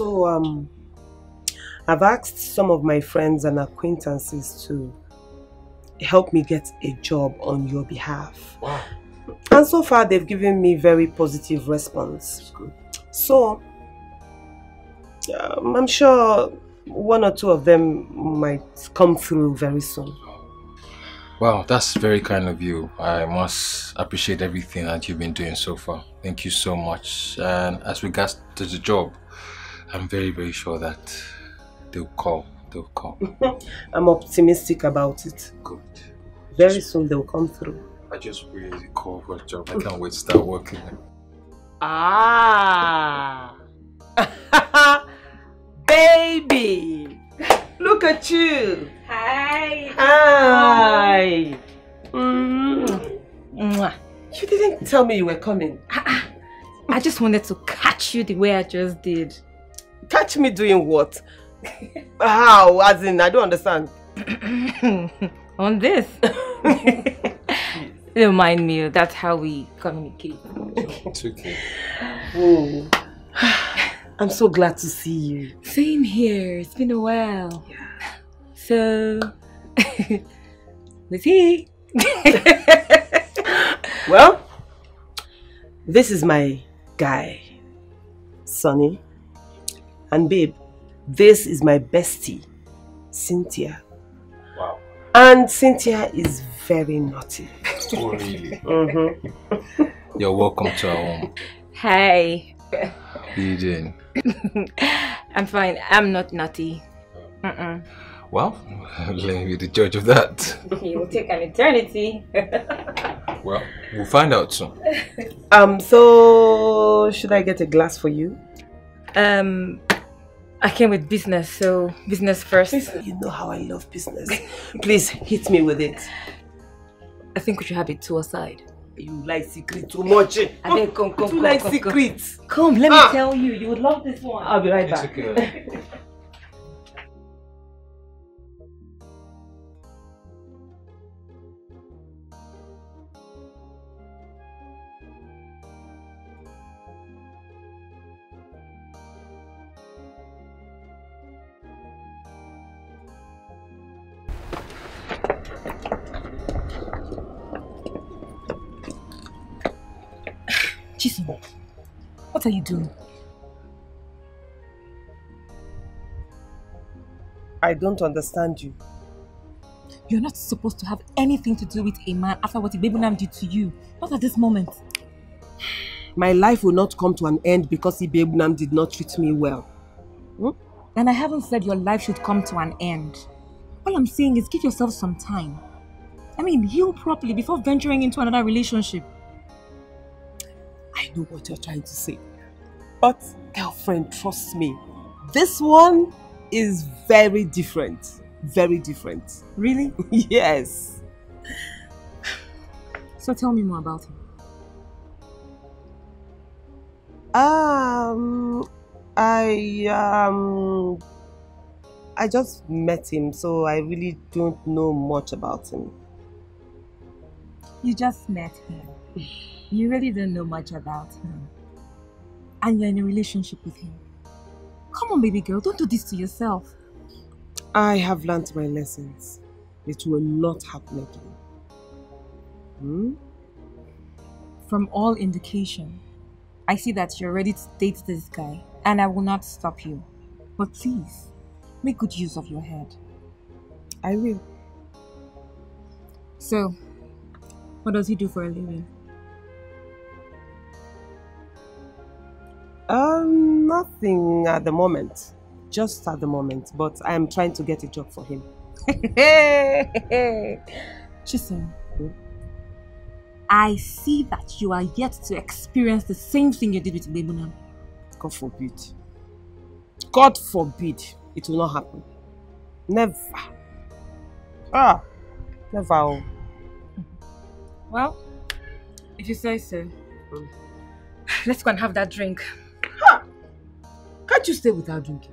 So, I've asked some of my friends and acquaintances to help me get a job on your behalf. Wow. And so far, they've given me very positive response. That's good. So, I'm sure one or two of them might come through very soon. Wow, that's very kind of you. I must appreciate everything that you've been doing so far. Thank you so much. And as regards to the job, I'm very, very sure that they'll call. They'll call. I'm optimistic about it. Good. Very soon they'll come through. I just really call for a job. I can't wait to start working. Ah! Baby! Look at you! Hi! Hi! You didn't tell me you were coming. I just wanted to catch you the way I just did. Catch me doing what? How? As in, I don't understand. On this. Don't mind me, that's how we communicate. It's okay. Oh. I'm so glad to see you. Same here, it's been a while. Yeah. So, who's he? Well, this is my guy, Sonny. And babe, this is my bestie, Cynthia. Wow. And Cynthia is very naughty. Oh, really? Mm-hmm. You're welcome to our home. Hi. How are you doing? I'm fine, I'm not naughty. Well, let me be the judge of that. It will take an eternity. Well, we'll find out soon. So should I get a glass for you? I came with business, so business first. You know how I love business. Please hit me with it. I think we should have it two aside. You like secret too much. Come, You like secrets. Come, let me tell you. You would love this one. I'll be right It's back. okay. Jason, what are you doing? I don't understand you. You're not supposed to have anything to do with a man after what Ibebunam did to you. Not at this moment. My life will not come to an end because Ibebunam did not treat me well. And I haven't said your life should come to an end. All I'm saying is give yourself some time. I mean, heal properly before venturing into another relationship. I know what you're trying to say. But, girlfriend, trust me. This one is very different. Very different. Really? Yes. So tell me more about him. I just met him, so I really don't know much about him. You just met him. You really don't know much about him. And you're in a relationship with him. Come on, baby girl, don't do this to yourself. I have learned my lessons. It will not happen again. From all indication, I see that you're ready to date this guy, and I will not stop you. But please, make good use of your head. I will. So, what does he do for a living? Nothing at the moment. Just at the moment. But I am trying to get a job for him. Chisholm, I see that you are yet to experience the same thing you did with Ibebunam. God forbid. God forbid. It will not happen. Never. Never. Well, if you say so. Let's go and have that drink. Can't you stay without drinking?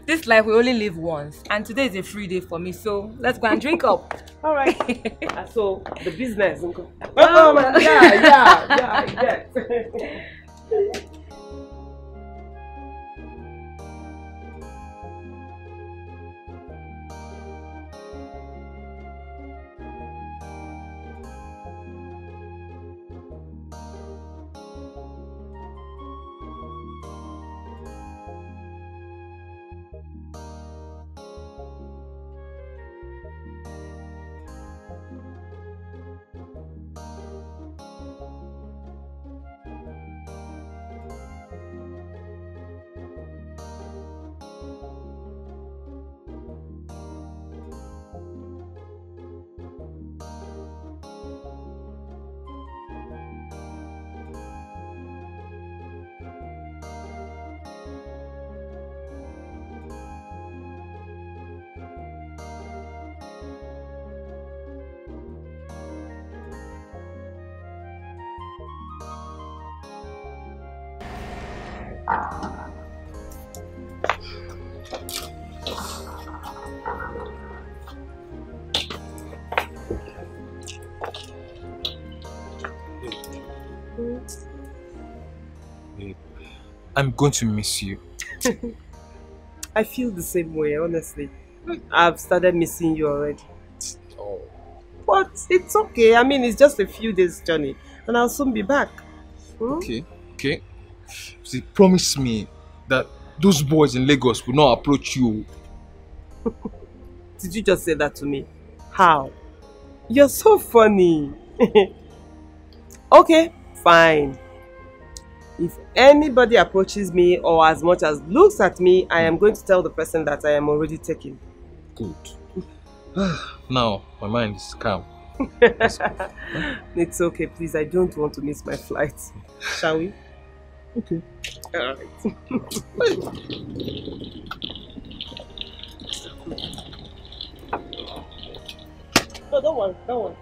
This life we only live once, and today is a free day for me, so let's go and drink up. All right. So the business. Yeah, I get. babe. I'm going to miss you. I feel the same way, honestly. I've started missing you already. Oh. But it's okay. I mean, it's just a few days journey. And I'll soon be back. Okay, okay. See, promise me that those boys in Lagos will not approach you. Did you just say that to me? How? You're so funny. Okay, fine. If anybody approaches me or as much as looks at me, I am going to tell the person that I am already taken. Good. Now, my mind is calm. It's okay, please. I don't want to miss my flight. Shall we? Okay. Alright. No, don't worry, don't worry.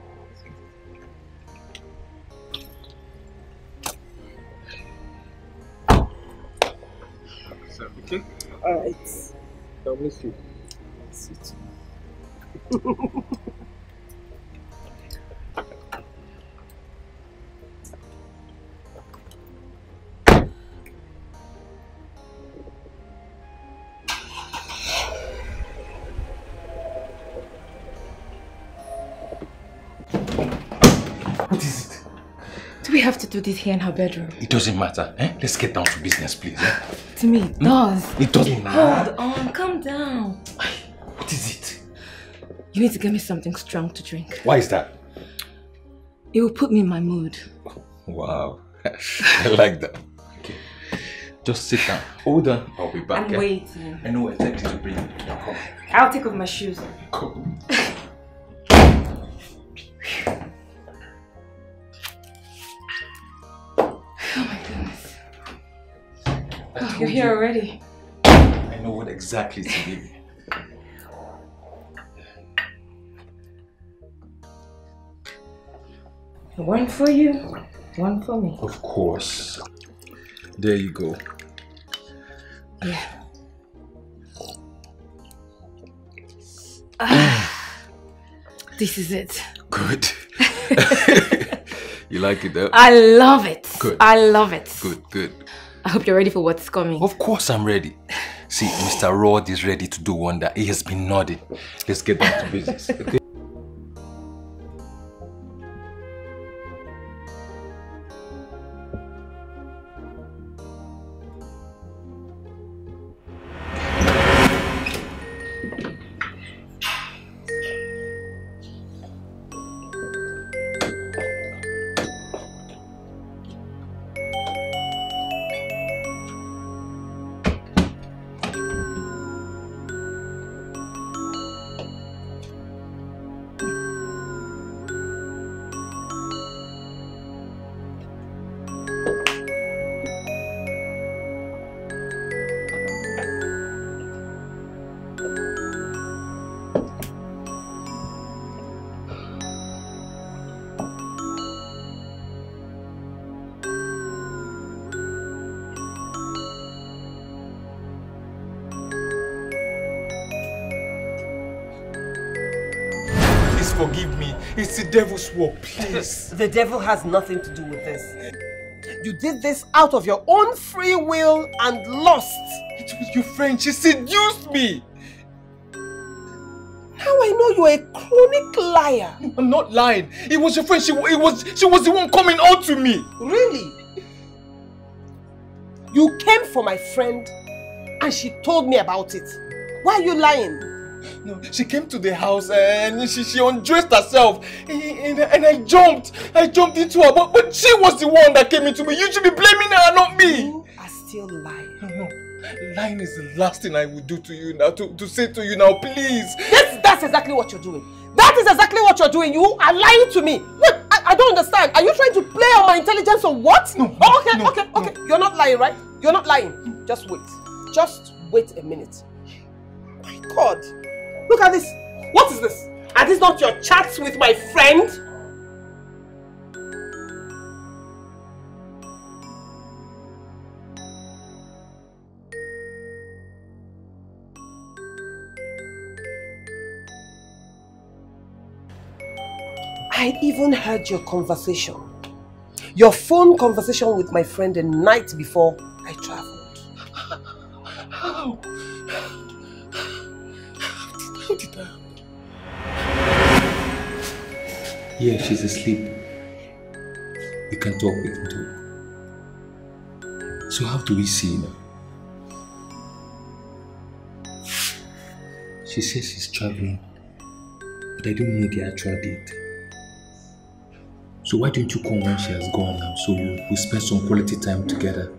Okay? Alright. I'll miss you. See you too. What is it? Do we have to do this here in her bedroom? It doesn't matter. Eh? Let's get down to business, please. Eh? To me, it does. It doesn't matter. Hold on, calm down. What is it? You need to get me something strong to drink. Why is that? It will put me in my mood. Wow. I like that. Okay. Just sit down. Hold on. I'll be back. I'm waiting. I know exactly to bring you. Come. I'll take off my shoes. Come. Oh my goodness. Oh, you're here already. I know what exactly to give you. One for you, one for me. Of course. There you go. Yeah. This is it. Good. You like it though? I love it. Good. I love it. Good, good. I hope you're ready for what's coming. Of course I'm ready. See, Mr. Rod is ready to do wonder. He has been nodding. Let's get down to business, okay? Forgive me. It's the devil's work, please. The devil has nothing to do with this. You did this out of your own free will and lust. It was your friend. She seduced me. Now I know you're a chronic liar. I'm not lying. It was your friend. She was the one coming on to me. Really? You came for my friend and she told me about it. Why are you lying? No, she came to the house and she undressed herself and I jumped into her, but she was the one that came into me. You should be blaming her, not me. You are still lying. No, lying is the last thing I would do to you now, to say to you now, please. That's exactly what you're doing. That is exactly what you're doing. You are lying to me. Wait, I don't understand. Are you trying to play on my intelligence or what? No. Okay. You're not lying, right? You're not lying. Just wait. Just wait a minute. My God. Look at this. What is this? Are these not your chats with my friend? I even heard your conversation. Your phone conversation with my friend the night before I traveled. How? How did that happen? Yeah, she's asleep. We can talk, we can talk. So how do we see now? She says she's traveling, but I don't know the actual date. So why don't you come when she has gone now, so we spend some quality time together.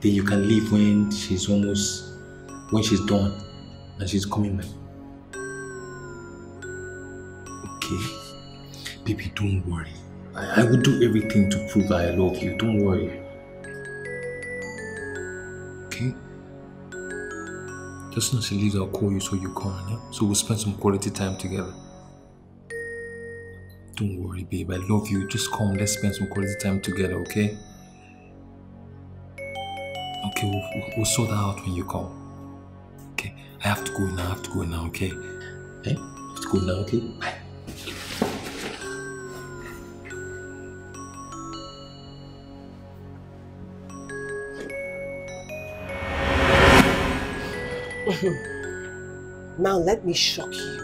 Then you can leave when she's done and she's coming back. Okay? Baby, don't worry. I will do everything to prove that I love you. Don't worry. Okay? Just as she leaves, I'll call you so you come, yeah? So we'll spend some quality time together. Don't worry, babe. I love you. Just come. Let's spend some quality time together, okay? Okay, we'll sort that out when you come. Okay? I have to go now, okay? Eh? I have to go now, okay? Bye. Now let me shock you.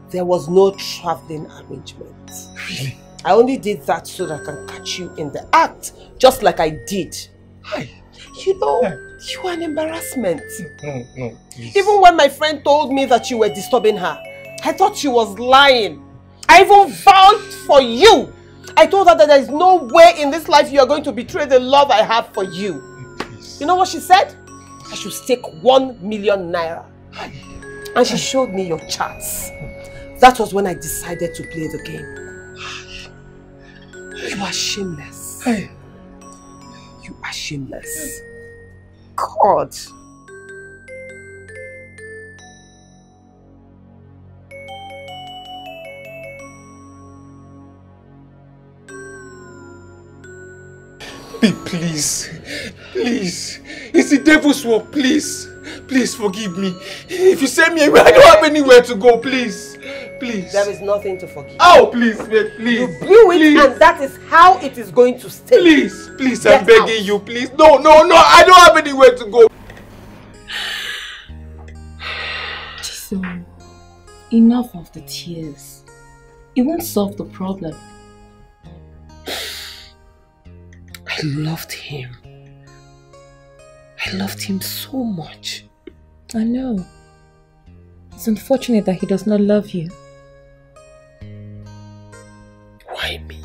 There was no traveling arrangement. Really? I only did that so that I can catch you in the act, just like I did. Hi. You know, Hi. you are an embarrassment. No, please. Even when my friend told me that you were disturbing her, I thought she was lying. I even vouched for you. I told her that there is no way in this life you are going to betray the love I have for you. Please. You know what she said? I should stake 1 million naira. And she showed me your charts. That was when I decided to play the game. You are shameless. You are shameless. God. Babe, please. It's the devil's work, please. Please forgive me. If you send me away, I don't have anywhere to go, please. There is nothing to forgive. Oh, please, babe, please. You blew it, and that is how it is going to stay. Please, I'm begging you, please. No, I don't have anywhere to go. So, enough of the tears. It won't solve the problem. I loved him. I loved him so much. I know. It's unfortunate that he does not love you. Why me?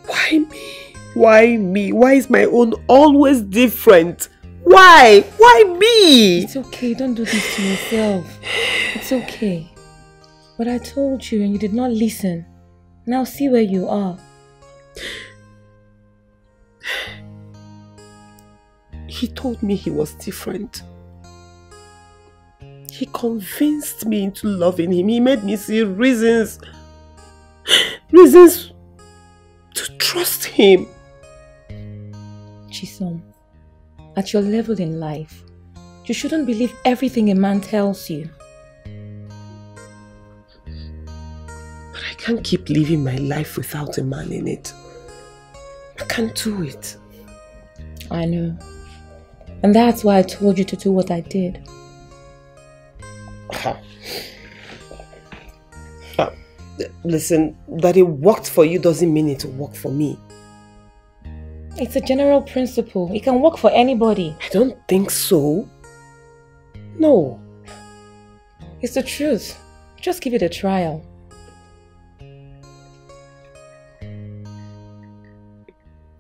Why me? Why me? Why is my own always different? Why? Why me? It's okay, don't do this to yourself. It's okay. But I told you and you did not listen. Now see where you are. He told me he was different. He convinced me into loving him. He made me see reasons to trust him. Chisom, at your level in life, you shouldn't believe everything a man tells you. But I can't keep living my life without a man in it. I can't do it. I know. And that's why I told you to do what I did. Listen, that it worked for you doesn't mean it will work for me. It's a general principle. It can work for anybody. I don't think so. No. It's the truth. Just give it a trial.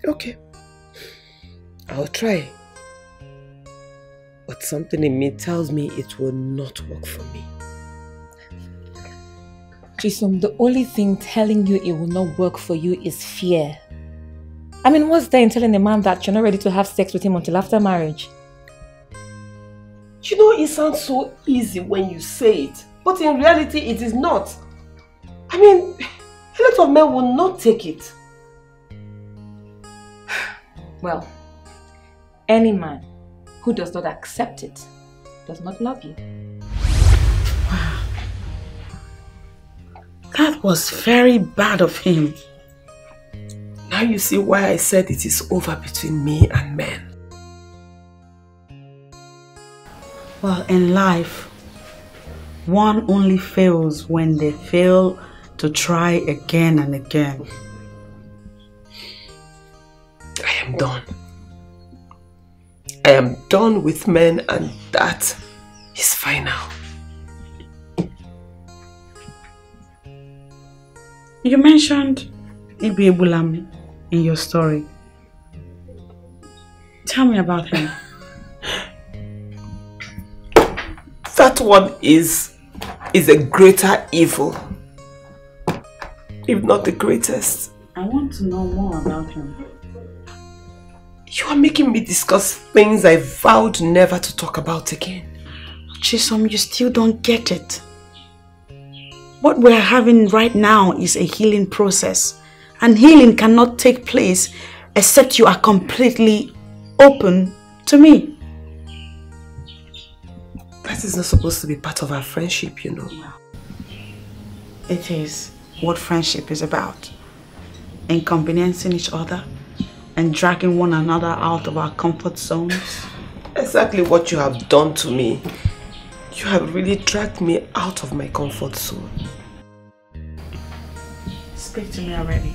Okay. I'll try. But something in me tells me it will not work for me. Chisom, the only thing telling you it will not work for you is fear. I mean, what's there in telling a man that you're not ready to have sex with him until after marriage? You know, it sounds so easy when you say it, but in reality it is not. I mean, a lot of men will not take it. Well, any man who does not accept it does not love you. That was very bad of him. Now you see why I said it is over between me and men. Well, in life, one only fails when they fail to try again and again. I am done. I am done with men, and that is final. You mentioned Ibi Ebulam in your story. Tell me about him. That one is a greater evil, if not the greatest. I want to know more about him. You are making me discuss things I vowed never to talk about again. Chisom, you still don't get it. What we're having right now is a healing process, and healing cannot take place except you are completely open to me. That is not supposed to be part of our friendship, you know. It is what friendship is about. Inconveniencing each other and dragging one another out of our comfort zones. Exactly what you have done to me. You have really dragged me out of my comfort zone. Speak to me already.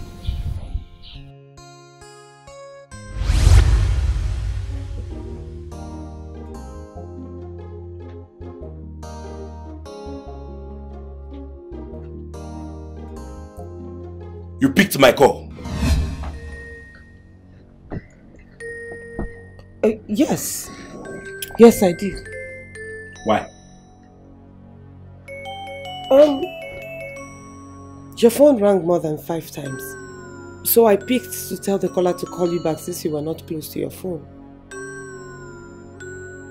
You picked my call. Yes. Yes, I did. Why? Your phone rang more than 5 times. So I picked to tell the caller to call you back since you were not close to your phone.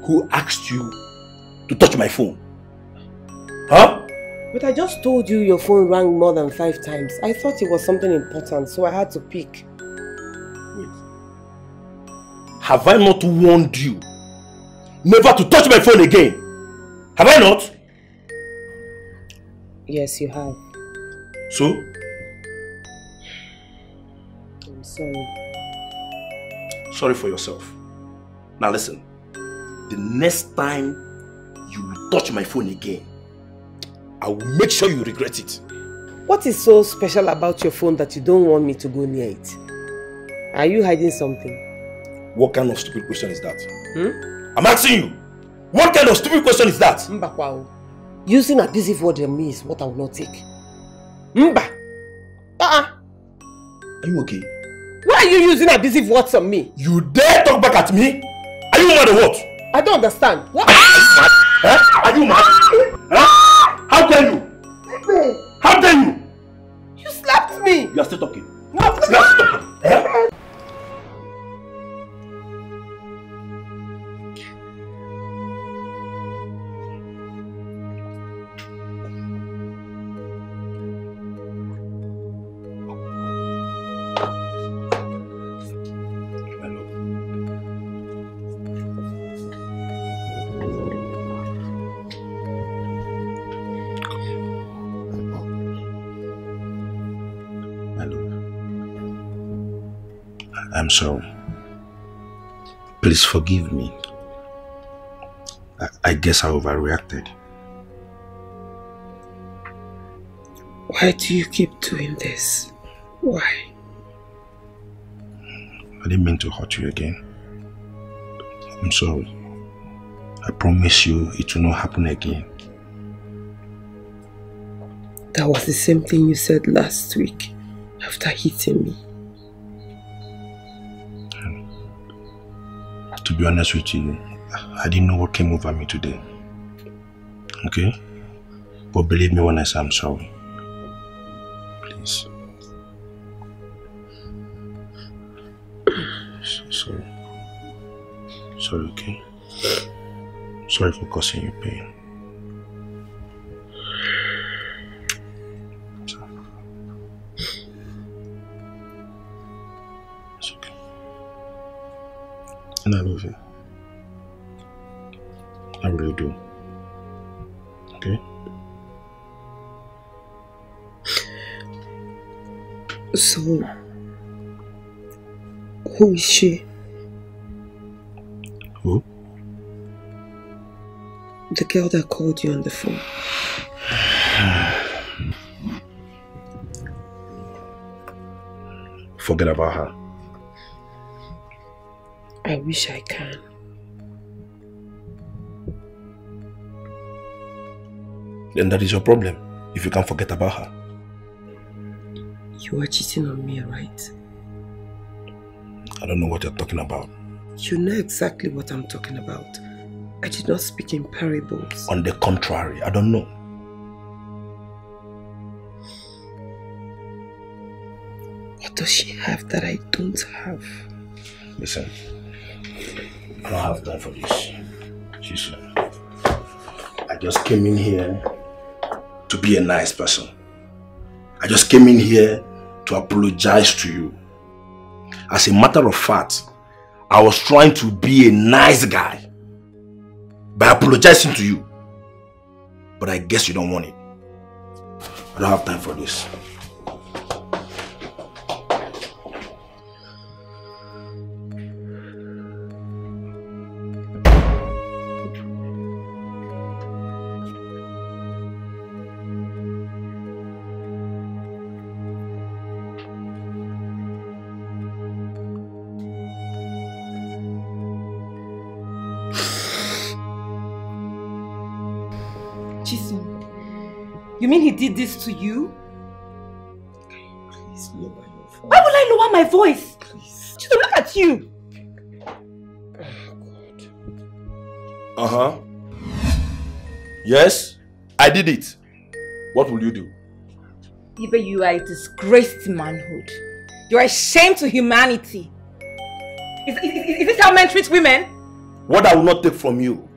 Who asked you to touch my phone? Huh? But I just told you your phone rang more than 5 times. I thought it was something important, so I had to pick. Wait. Have I not warned you never to touch my phone again? Have I not? Yes, you have. So? I'm sorry. Sorry for yourself. Now listen. The next time you will touch my phone again, I will make sure you regret it. What is so special about your phone that you don't want me to go near it? Are you hiding something? What kind of stupid question is that? I'm asking you. What kind of stupid question is that? Mbakwao. Using abusive word on me is what I will not take. Mba! Are you okay? Why are you using abusive words on me? You dare talk back at me? Are you mad or what? I don't understand. What? Are you mad? Huh? Are you mad? Huh? How dare you? How dare you? You slapped me. You are still talking. No, you are still talking. Eh? I'm sorry. Please forgive me. I guess I overreacted. Why do you keep doing this? Why? I didn't mean to hurt you again. I'm sorry. I promise you it will not happen again. That was the same thing you said last week after hitting me. To be honest with you, I didn't know what came over me today. Okay? But believe me when I say I'm sorry. Please. Sorry. Sorry, okay? Sorry for causing you pain. It's okay. And I love you. I really do. Okay? So, who is she? Who? The girl that called you on the phone. Forget about her. I wish I can. Then that is your problem, if you can't forget about her. You are cheating on me, right? I don't know what you're talking about. You know exactly what I'm talking about. I did not speak in parables. On the contrary, I don't know. What does she have that I don't have? Listen, I don't have time for this. I just came in here to be a nice person. I just came in here to apologize to you. As a matter of fact, I was trying to be a nice guy by apologizing to you. But I guess you don't want it. I don't have time for this. You mean he did this to you? Please lower your voice. Why would I lower my voice? Please. Just look at you. Oh God. Yes, I did it. What will you do? Ibe, you are a disgrace to manhood. You are a shame to humanity. Is this how men treat women? What I will not take from you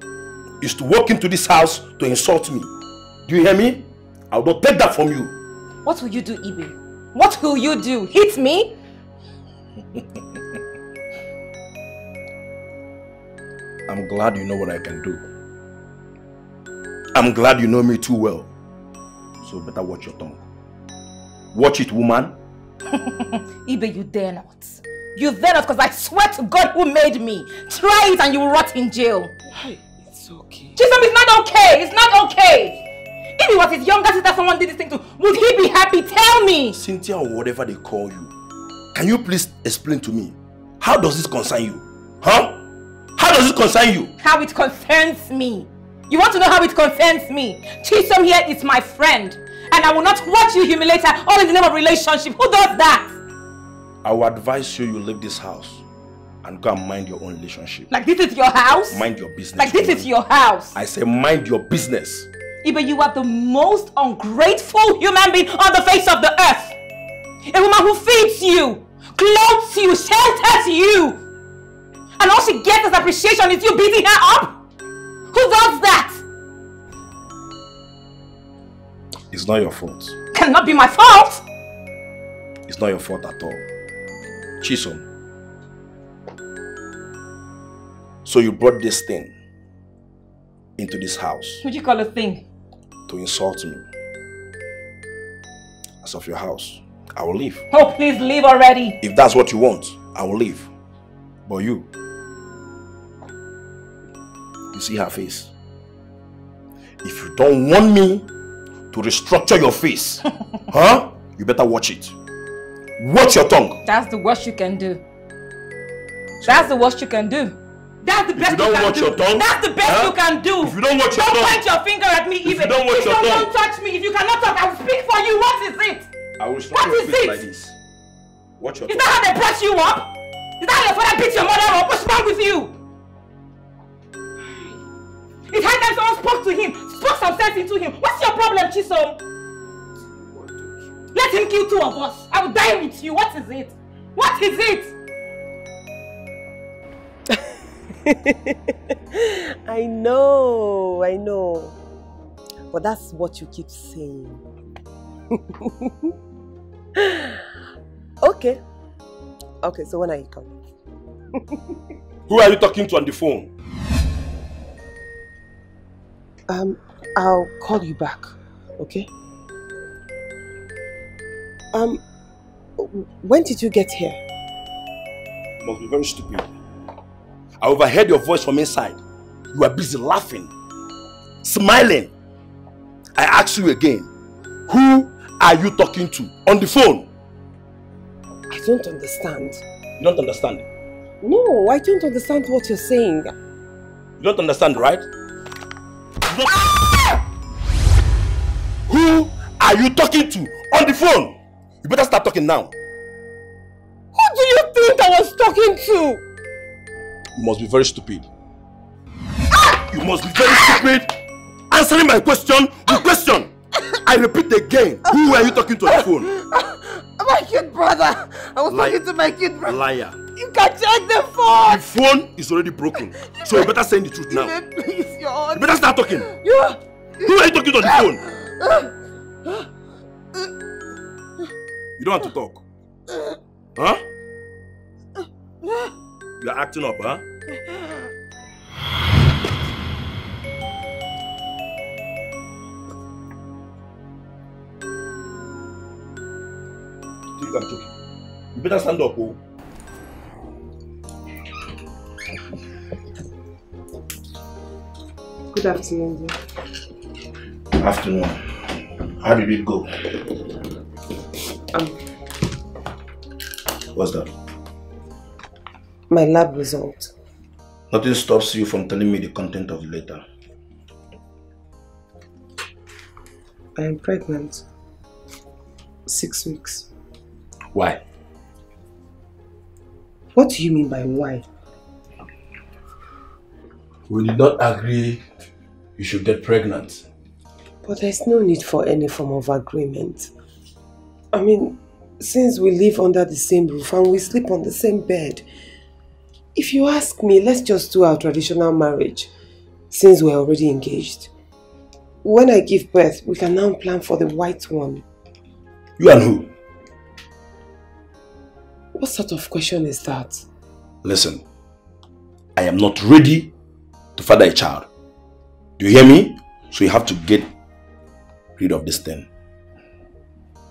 is to walk into this house to insult me. Do you hear me? I will not take that from you. What will you do, Ibe? What will you do? Hit me? I'm glad you know what I can do. I'm glad you know me too well. So better watch your tongue. Watch it, woman. Ibe, you dare not. You dare not, because I swear to God who made me. Try it and you will rot in jail. Hey, it's okay. Chisholm, it's not okay. It's not okay. If it was his younger sister someone did this thing to, would he be happy? Tell me! Cynthia or whatever they call you, can you please explain to me, how does this concern you? Huh? How does it concern you? How it concerns me. You want to know how it concerns me? Chisholm here is my friend. And I will not watch you humiliate her all in the name of relationship. Who does that? I will advise you leave this house and go and mind your own relationship. Like this is your house? Mind your business. Like this is your house? I say mind your business. Ibe, you are the most ungrateful human being on the face of the earth. A woman who feeds you, clothes you, shelters you. And all she gets as appreciation is you beating her up? Who does that? It's not your fault. Cannot be my fault. It's not your fault at all. Chisholm. So you brought this thing into this house. What do you call a thing? To insult me. As of your house, I will leave. Oh, please leave already. If that's what you want, I will leave. But you see her face. If you don't want me to restructure your face, huh? You better watch it. Watch your tongue. That's the worst you can do. That's the worst you can do. That's the best you can do. If you don't watch your tongue, that's the best you can do. If you don't watch your tongue, don't point your finger at me even. If you don't watch your tongue, don't touch me. If you cannot talk, I will speak for you. What is it? I will stop your face like this. Watch your tongue. Is that how they brush you up? Is that how your father beats your mother up? What's wrong with you? It's high time someone spoke to him, spoke some sense into him. What's your problem, Chisholm? Let him kill two of us. I will die with you. What is it? What is it? I know. But that's what you keep saying. Okay, so when are you coming? Who are you talking to on the phone? I'll call you back, okay? When did you get here? You must be very stupid. I overheard your voice from inside. You are busy laughing, smiling. I ask you again, who are you talking to on the phone? I don't understand. You don't understand? No, I don't understand what you're saying. You don't understand, right? Who are you talking to on the phone? You better start talking now. Who do you think I was talking to? You must be very stupid. You must be very stupid. Answering my question with question. I repeat again. Who are you talking to on the phone? My cute brother. I was talking to my cute brother. Liar. You can check the phone. The phone is already broken. So you better say the truth now. Please, you're... You better start talking. You... Who are you talking to on the phone? You don't have to talk. Huh? You are acting up, huh? You think I'm joking? You better stand up, oh. Good afternoon, dear. Afternoon. How did it go? What's that? My lab result. Nothing stops you from telling me the content of the letter. I am pregnant. 6 weeks. Why? What do you mean by why? We did not agree you should get pregnant. But there's no need for any form of agreement. I mean, since we live under the same roof and we sleep on the same bed, if you ask me, let's just do our traditional marriage since we're already engaged. When I give birth, we can now plan for the white one. You and who? What sort of question is that? Listen, I am not ready to father a child. Do you hear me? So you have to get rid of this thing.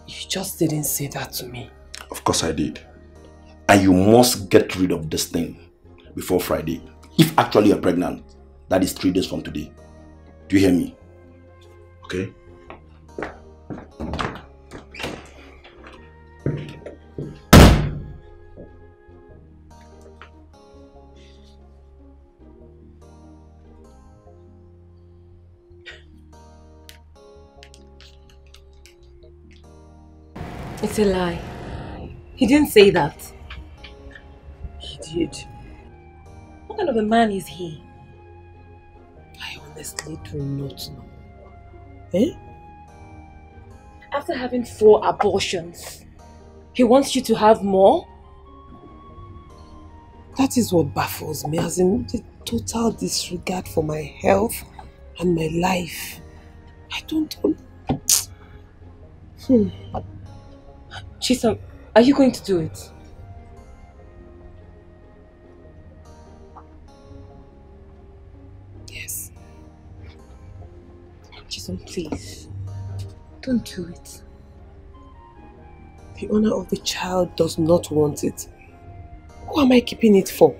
You just didn't say that to me. Of course I did. And you must get rid of this thing before Friday. If actually you're pregnant, that is 3 days from today. Do you hear me? Okay? It's a lie. He didn't say that. He did. What kind of a man is he? I honestly do not know. Eh? After having 4 abortions, he wants you to have more? That is what baffles me, as in the total disregard for my health and my life. I don't know. Chisom, are you going to do it? Yes. Chisom, please. Don't do it. The owner of the child does not want it. Who am I keeping it for?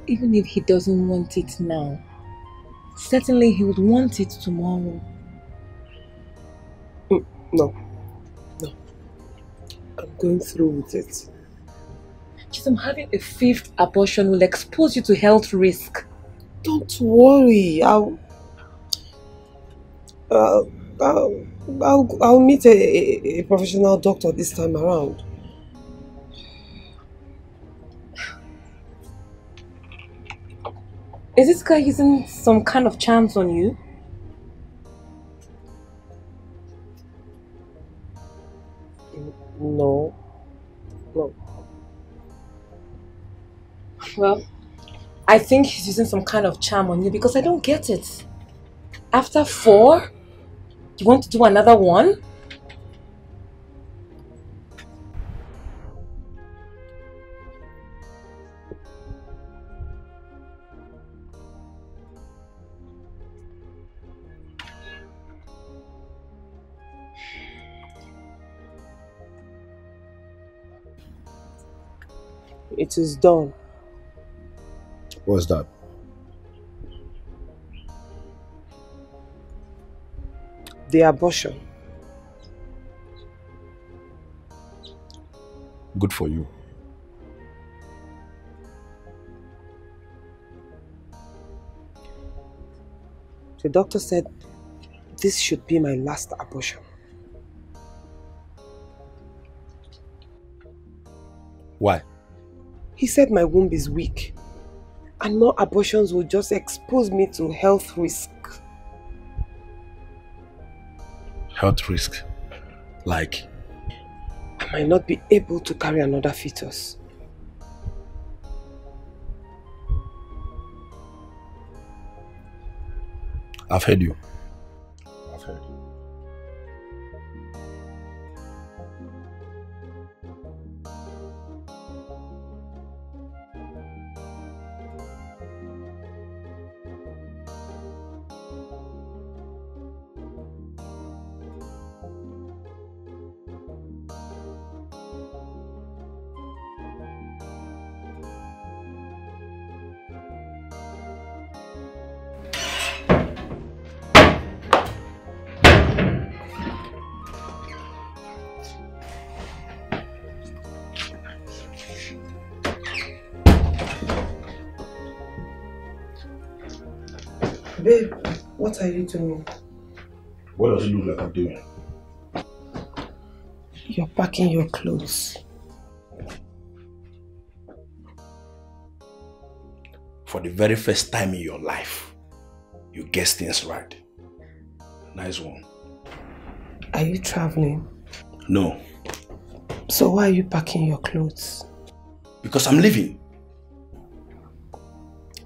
Even if he doesn't want it now, certainly he would want it tomorrow. No. I'm going through with it. Chisom, having a 5th abortion will expose you to health risk. Don't worry. I'll meet a professional doctor this time around. Is this guy using some kind of charms on you? No. Well, I think he's using some kind of charm on you because I don't get it. After 4, you want to do another one? It is done. What's that? The abortion. Good for you. The doctor said this should be my last abortion. Why? He said my womb is weak and more abortions will just expose me to health risk. Health risk? Like? I might not be able to carry another fetus. I've heard you. I've heard you. Babe, what are you doing? What does it look like I'm doing? You're packing your clothes. For the very first time in your life, you guessed things right. Nice one. Are you traveling? No. So why are you packing your clothes? Because I'm leaving.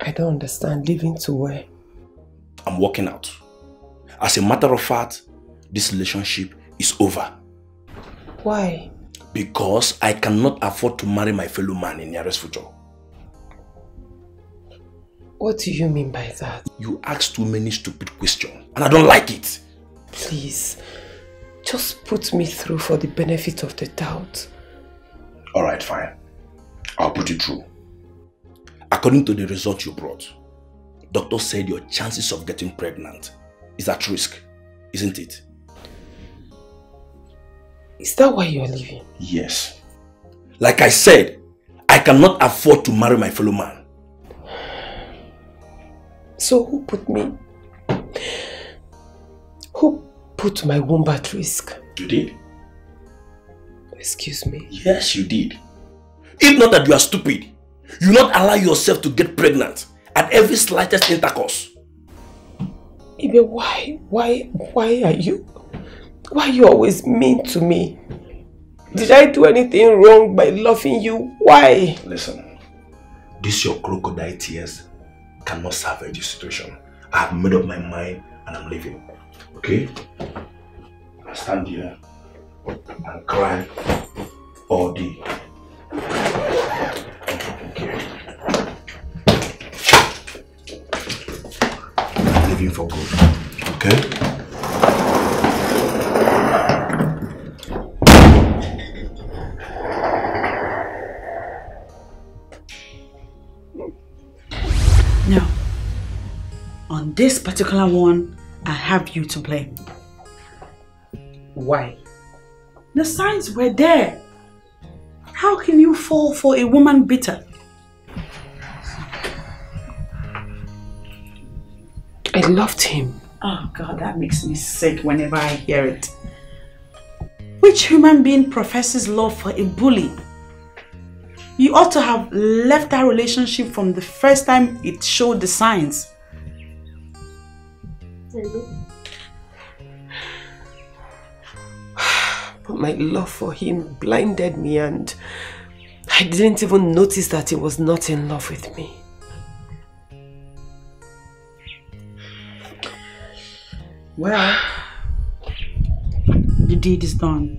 I don't understand. Leaving to where? I'm walking out. As a matter of fact, this relationship is over. Why? Because I cannot afford to marry my fellow man in nearest future. What do you mean by that? You ask too many stupid questions and I don't like it. Please, just put me through for the benefit of the doubt. Alright, fine. I'll put you through. According to the result you brought, doctor said your chances of getting pregnant is at risk, isn't it? Is that why you're leaving? Yes. Like I said, I cannot afford to marry my fellow man. So who put my womb at risk? You did? Excuse me? Yes, you did. If not that you are stupid, you not allow yourself to get pregnant at every slightest intercourse. Ibe, why are you always mean to me? Did I do anything wrong by loving you? Why? Listen, this your crocodile tears cannot salvage the situation. I have made up my mind and I'm leaving. Okay? I stand here and cry all day. I'm leaving for good. Okay? Now, on this particular one, I have you to blame. Why? The signs were there. How can you fall for a woman beater? I loved him. Oh God, that makes me sick whenever I hear it. Which human being professes love for a bully? You ought to have left that relationship from the first time it showed the signs. But my love for him blinded me and I didn't even notice that he was not in love with me. Well, the deed is done.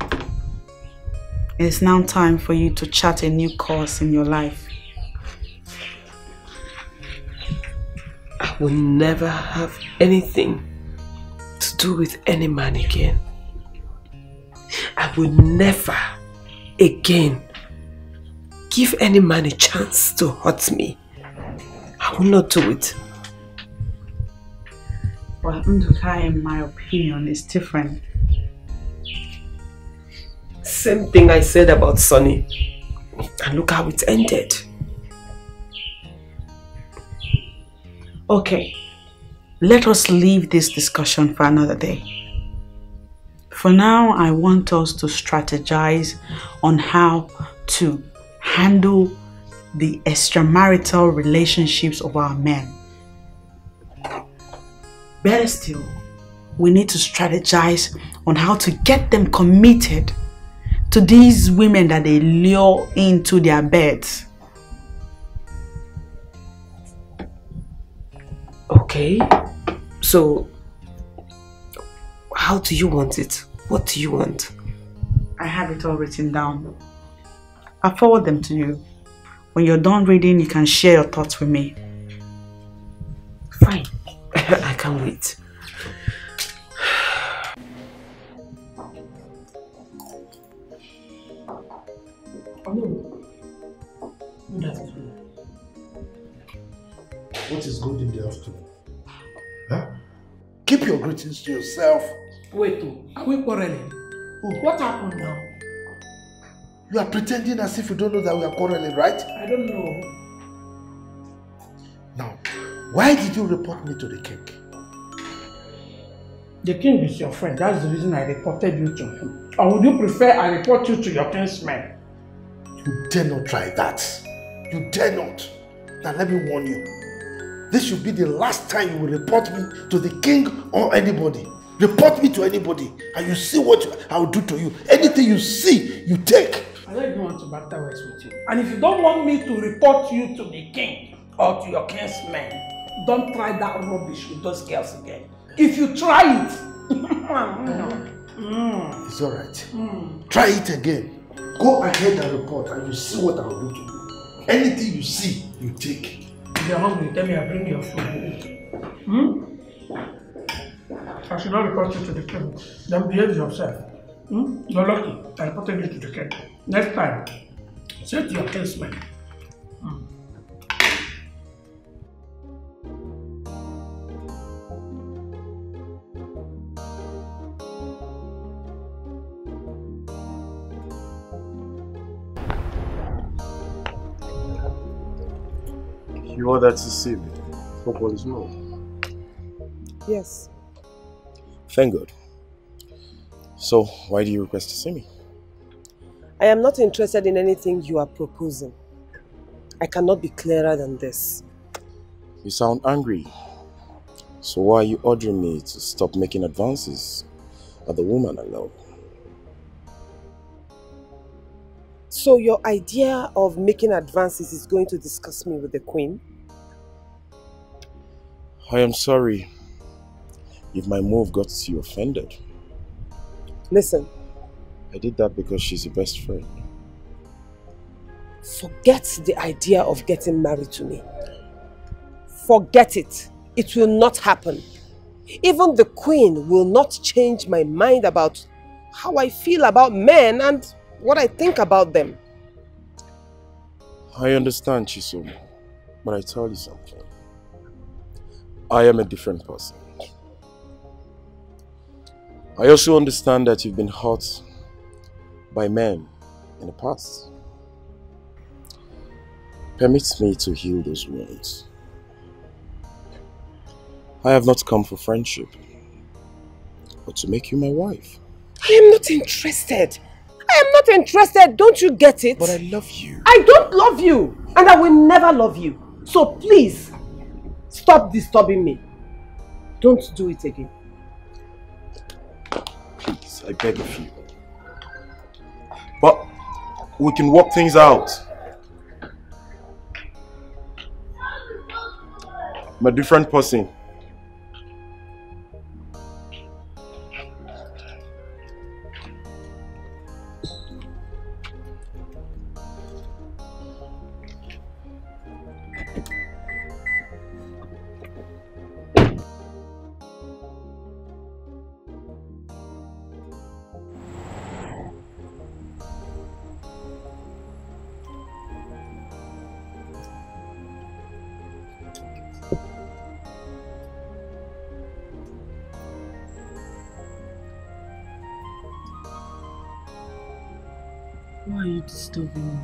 It's now time for you to chart a new course in your life. I will never have anything to do with any man again. I will never again give any man a chance to hurt me, I will not do it. Well, Nduka, in my opinion, is different. Same thing I said about Sonny. And look how it ended. Okay, let us leave this discussion for another day. For now, I want us to strategize on how to handle the extramarital relationships of our men. Better still, we need to strategize on how to get them committed to these women that they lure into their beds. Okay, so how do you want it? What do you want? I have it all written down. I'll forward them to you. When you're done reading, you can share your thoughts with me. Fine. I can't wait. What is good in the afternoon? Huh? Keep your greetings to yourself. Wait, are we quarreling? What happened now? You are pretending as if you don't know that we are quarreling, right? I don't know. Now, why did you report me to the king? The king is your friend. That's the reason I reported you to him. Or would you prefer I report you to your kinsman? You dare not try that. You dare not. Now let me warn you. This should be the last time you will report me to the king or anybody. Report me to anybody and you see what I will do to you. Anything you see, you take. I don't want to battle words with you. And if you don't want me to report you to the king or to your kinsman, don't try that rubbish with those girls again. If you try it, it's alright. Try it again. Go ahead and report and you see what I will do to you. Anything you see, you take. If you're hungry, tell me I'll bring you your food. I should not report you to the king. Then behave yourself. You're lucky. I reported you to the king. Next time, say to your kinsman. You ordered to see me. Hope all is well. Yes. Thank God. So, why do you request to see me? I am not interested in anything you are proposing. I cannot be clearer than this. You sound angry. So why are you ordering me to stop making advances at the woman I love? So your idea of making advances is going to discuss me with the queen? I am sorry if my move got you offended. Listen. I did that because she's your best friend. Forget the idea of getting married to me. Forget it. It will not happen. Even the queen will not change my mind about how I feel about men and what I think about them. I understand, Chisom, but I tell you something. I am a different person. I also understand that you've been hurt by men in the past. Permit me to heal those wounds. I have not come for friendship, but to make you my wife. I am not interested. I am not interested. Don't you get it? But I love you. I don't love you. And I will never love you. So please, stop disturbing me. Don't do it again. Please, I beg of you. But we can work things out. I'm a different person. Why are you disturbing me?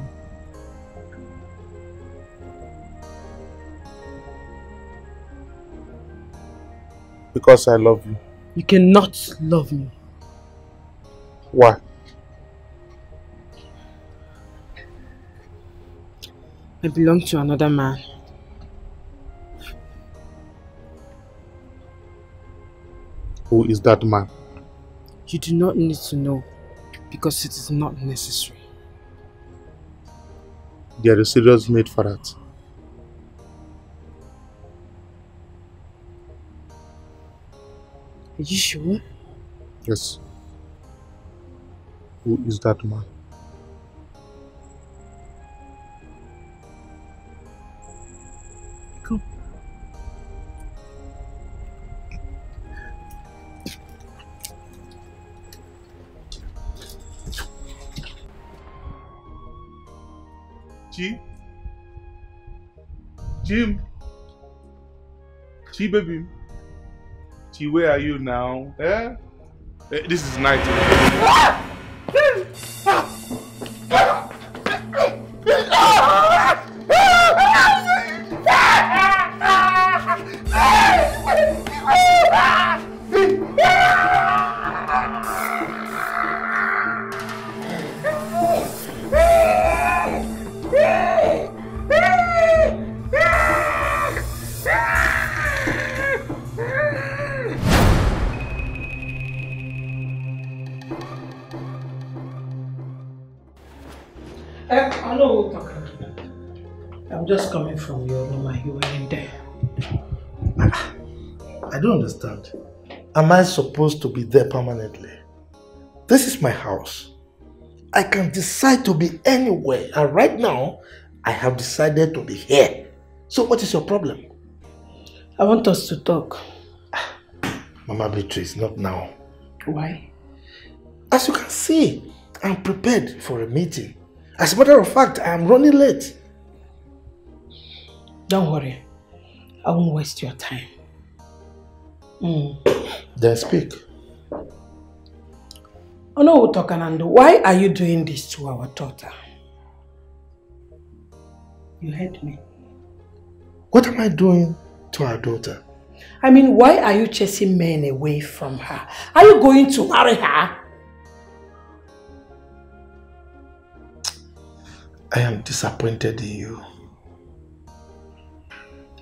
Because I love you. You cannot love me. Why? I belong to another man. Who is that man? You do not need to know, because it is not necessary. There is a serious need for that. Are you sure? Yes. Who is that man? Come. Jim, baby. Where are you now? Eh? This is night. I know what you're talking about. I'm just coming from your room and you were in there. I don't understand. Am I supposed to be there permanently? This is my house. I can decide to be anywhere, and right now, I have decided to be here. So what is your problem? I want us to talk. Mama Beatrice, not now. Why? As you can see, I'm prepared for a meeting. As a matter of fact, I am running late. Don't worry. I won't waste your time. Then speak. Onowotokanando, why are you doing this to our daughter? You heard me. What am I doing to our daughter? I mean, why are you chasing men away from her? Are you going to marry her? I am disappointed in you.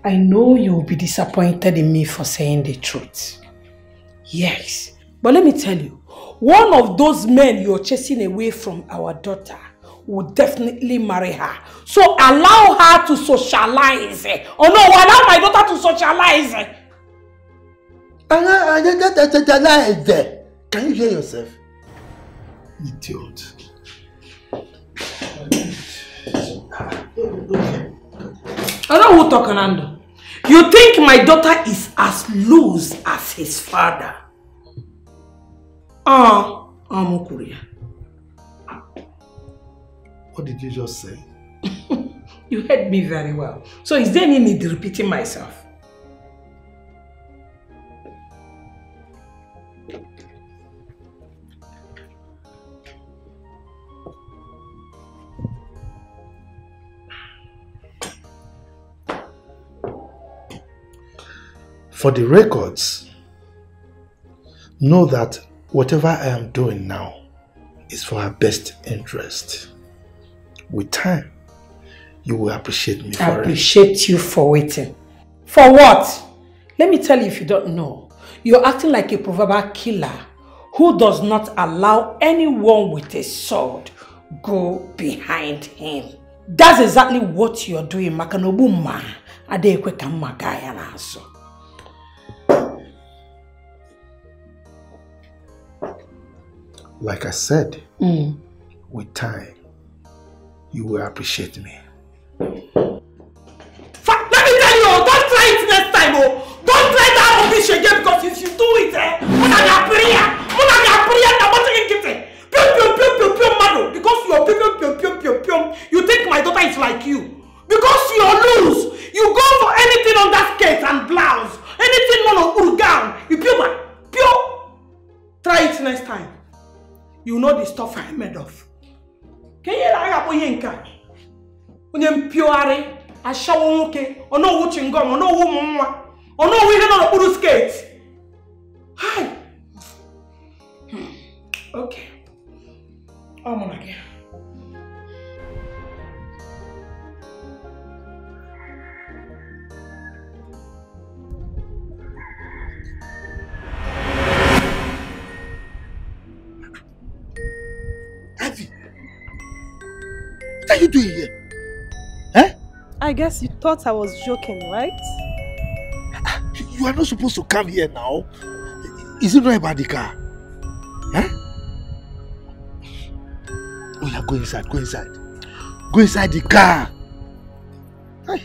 I know you'll be disappointed in me for saying the truth. Yes, but let me tell you, one of those men you're chasing away from our daughter will definitely marry her. So allow her to socialize. Oh no, allow my daughter to socialize. Can you hear yourself? Idiot. I know who talking, Nando. You think my daughter is as loose as his father? Nwokoye. What did you just say? You heard me very well. So is there any need repeating myself? For the records, know that whatever I am doing now is for her best interest. With time, you will appreciate me for it. I appreciate you for waiting. For what? Let me tell you if you don't know. You're acting like a proverbial killer who does not allow anyone with a sword go behind him. That's exactly what you're doing. Makanobuma adekwe kamagaya naso. Like I said, with time, you will appreciate me. Let me tell you, don't try it next time. Don't try that rubbish again, because if you do it, you think my daughter is like you. Because you're loose. You go for anything on that skirt and blouse. Anything on a gown. You pure. Try it next time. You know the stuff I'm made of. Can you like a boyinka? When you pure, I show okay, or no watching gum, or no woman, or no we don't put skate. Hi. Okay. Oh, Monaki. What are you doing here? Eh? I guess you thought I was joking, right? You are not supposed to come here now. Is it not about the car? Eh? Oh yeah, go inside, go inside. Go inside the car. Hey.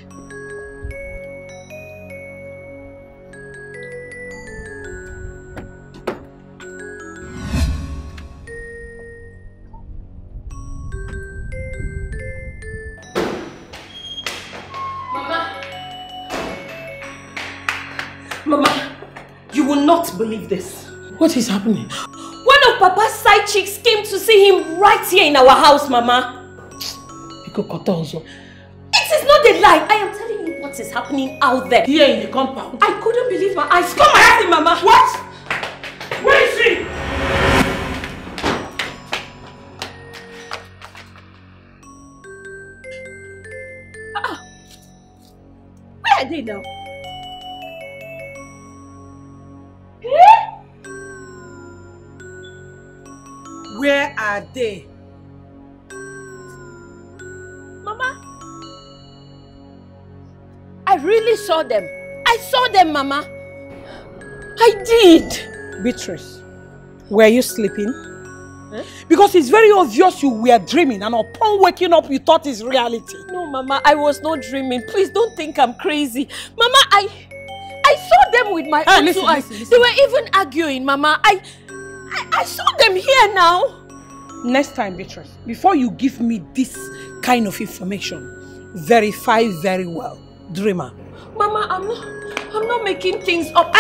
Mama, you will not believe this. What is happening? One of Papa's side chicks came to see him right here in our house, Mama. It is not a lie. I am telling you what is happening out there. Here in the compound. I couldn't believe my eyes. Come and see, Mama. What? Where is she? Where are they now? Where are they? Mama, I really saw them. I saw them, Mama. I did. Beatrice, were you sleeping? Huh? Because it's very obvious you were dreaming and upon waking up you thought it's reality. No, Mama, I was not dreaming. Please don't think I'm crazy. Mama, I saw them with my own two eyes. Listen. They were even arguing, Mama. I saw them here now. Next time, Beatrice, before you give me this kind of information, verify very well. Dreamer. Mama, I'm not making things up.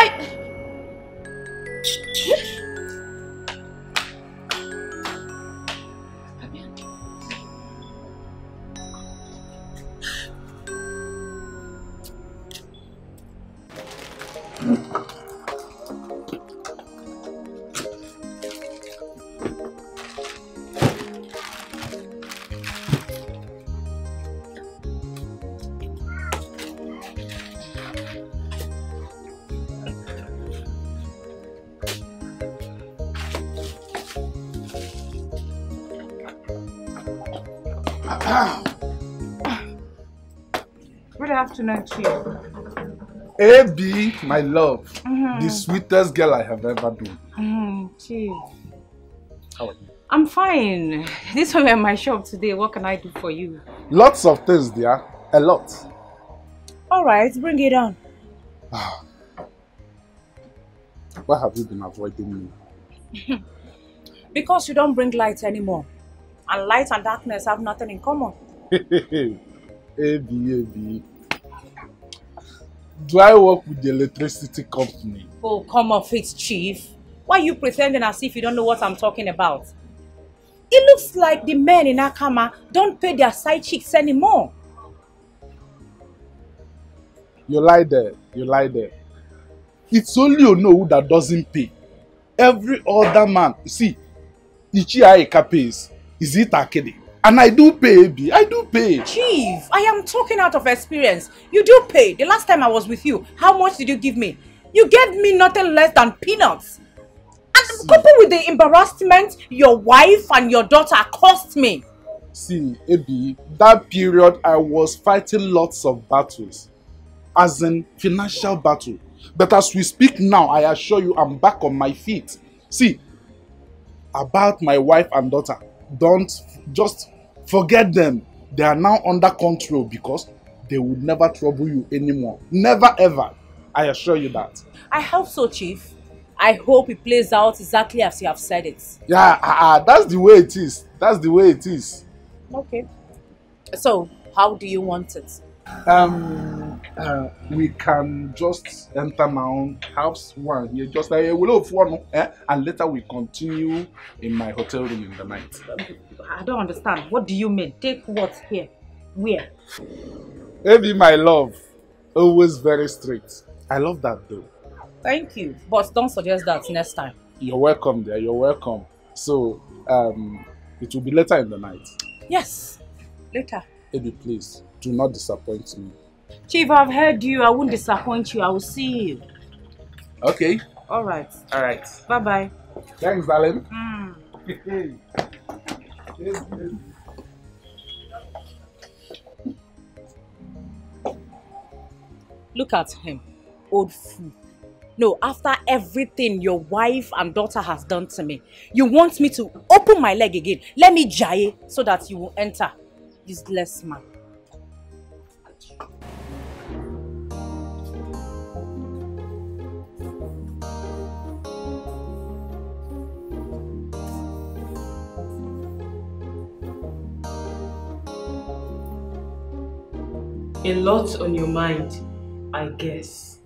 Good afternoon, Chief. AB, my love, the sweetest girl I have ever known. Chief. How are you? I'm fine. This one at my shop today. What can I do for you? Lots of things there. A lot. Alright, bring it on. Why have you been avoiding me? Because you don't bring light anymore. And light and darkness have nothing in common. AB. Do I work with the electricity company? Oh, come off it, Chief. Why are you pretending as if you don't know what I'm talking about? It looks like the men in Akama don't pay their side chicks anymore. You lie there. It's only Ono that doesn't pay. Every other man, see, Chacha Ekeh pays. Is it Akede? And I do pay, AB. I do pay. Chief, I am talking out of experience. You do pay. The last time I was with you, how much did you give me? You gave me nothing less than peanuts. And coupled with the embarrassment your wife and your daughter cost me. See, AB, that period I was fighting lots of battles. As in financial battle. But as we speak now, I assure you I'm back on my feet. See, about my wife and daughter, don't just forget them. They are now under control because they would never trouble you anymore. Never ever. I assure you that. I hope so, Chief. I hope it plays out exactly as you have said it. Yeah, that's the way it is. That's the way it is. Okay. So, how do you want it? We can just enter now, house one. You just like a will of one, and later we continue in my hotel room in the night. I don't understand. What do you mean? Take what here? Where? Maybe my love, always very strict. I love that though. Thank you. But don't suggest that next time. You're welcome there, you're welcome. So, it will be later in the night. Yes, later. Maybe please, do not disappoint me. Chief, I've heard you. I won't disappoint you. I will see you. Okay. Alright. Alright. Bye-bye. Thanks, darling. Look at him. Old fool. No, after everything your wife and daughter has done to me, you want me to open my leg again. Let me jaye so that you will enter. Useless man. A lot on your mind, I guess.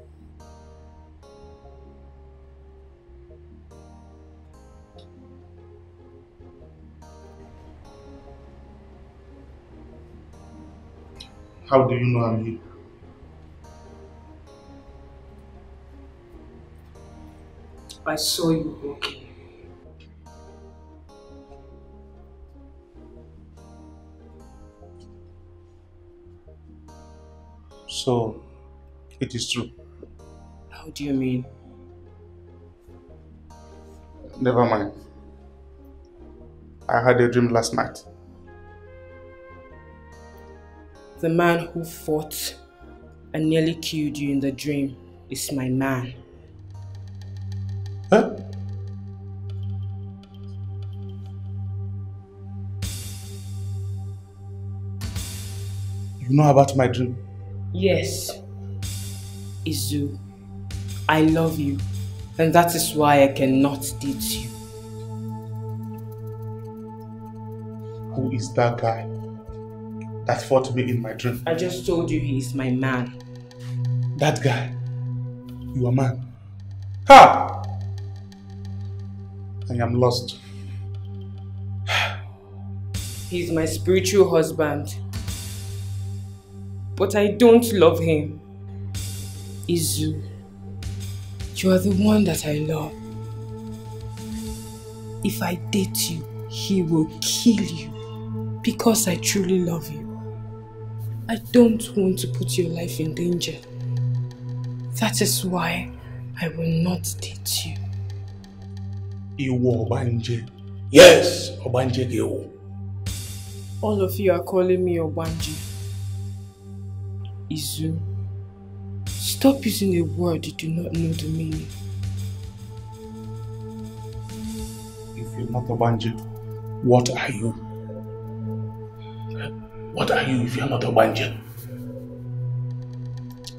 How do you know I'm here? I saw you walking. So, it is true. How do you mean? Never mind. I had a dream last night. The man who fought and nearly killed you in the dream is my man. Huh? You know about my dream? Yes. Izu, I love you, and that is why I cannot date you. Who is that guy that fought me in my dream? I just told you he is my man. That guy? Your man? Ha! I am lost. He's my spiritual husband. But I don't love him. Izu, you are the one that I love. If I date you, he will kill you because I truly love you. I don't want to put your life in danger. That is why I will not date you. Iwo Obanje. Yes, Obanje Geo. All of you are calling me Obanje. Izu, stop using a word you do not know the meaning. If you're not Obanje, what are you? What are you if you're not Obanje?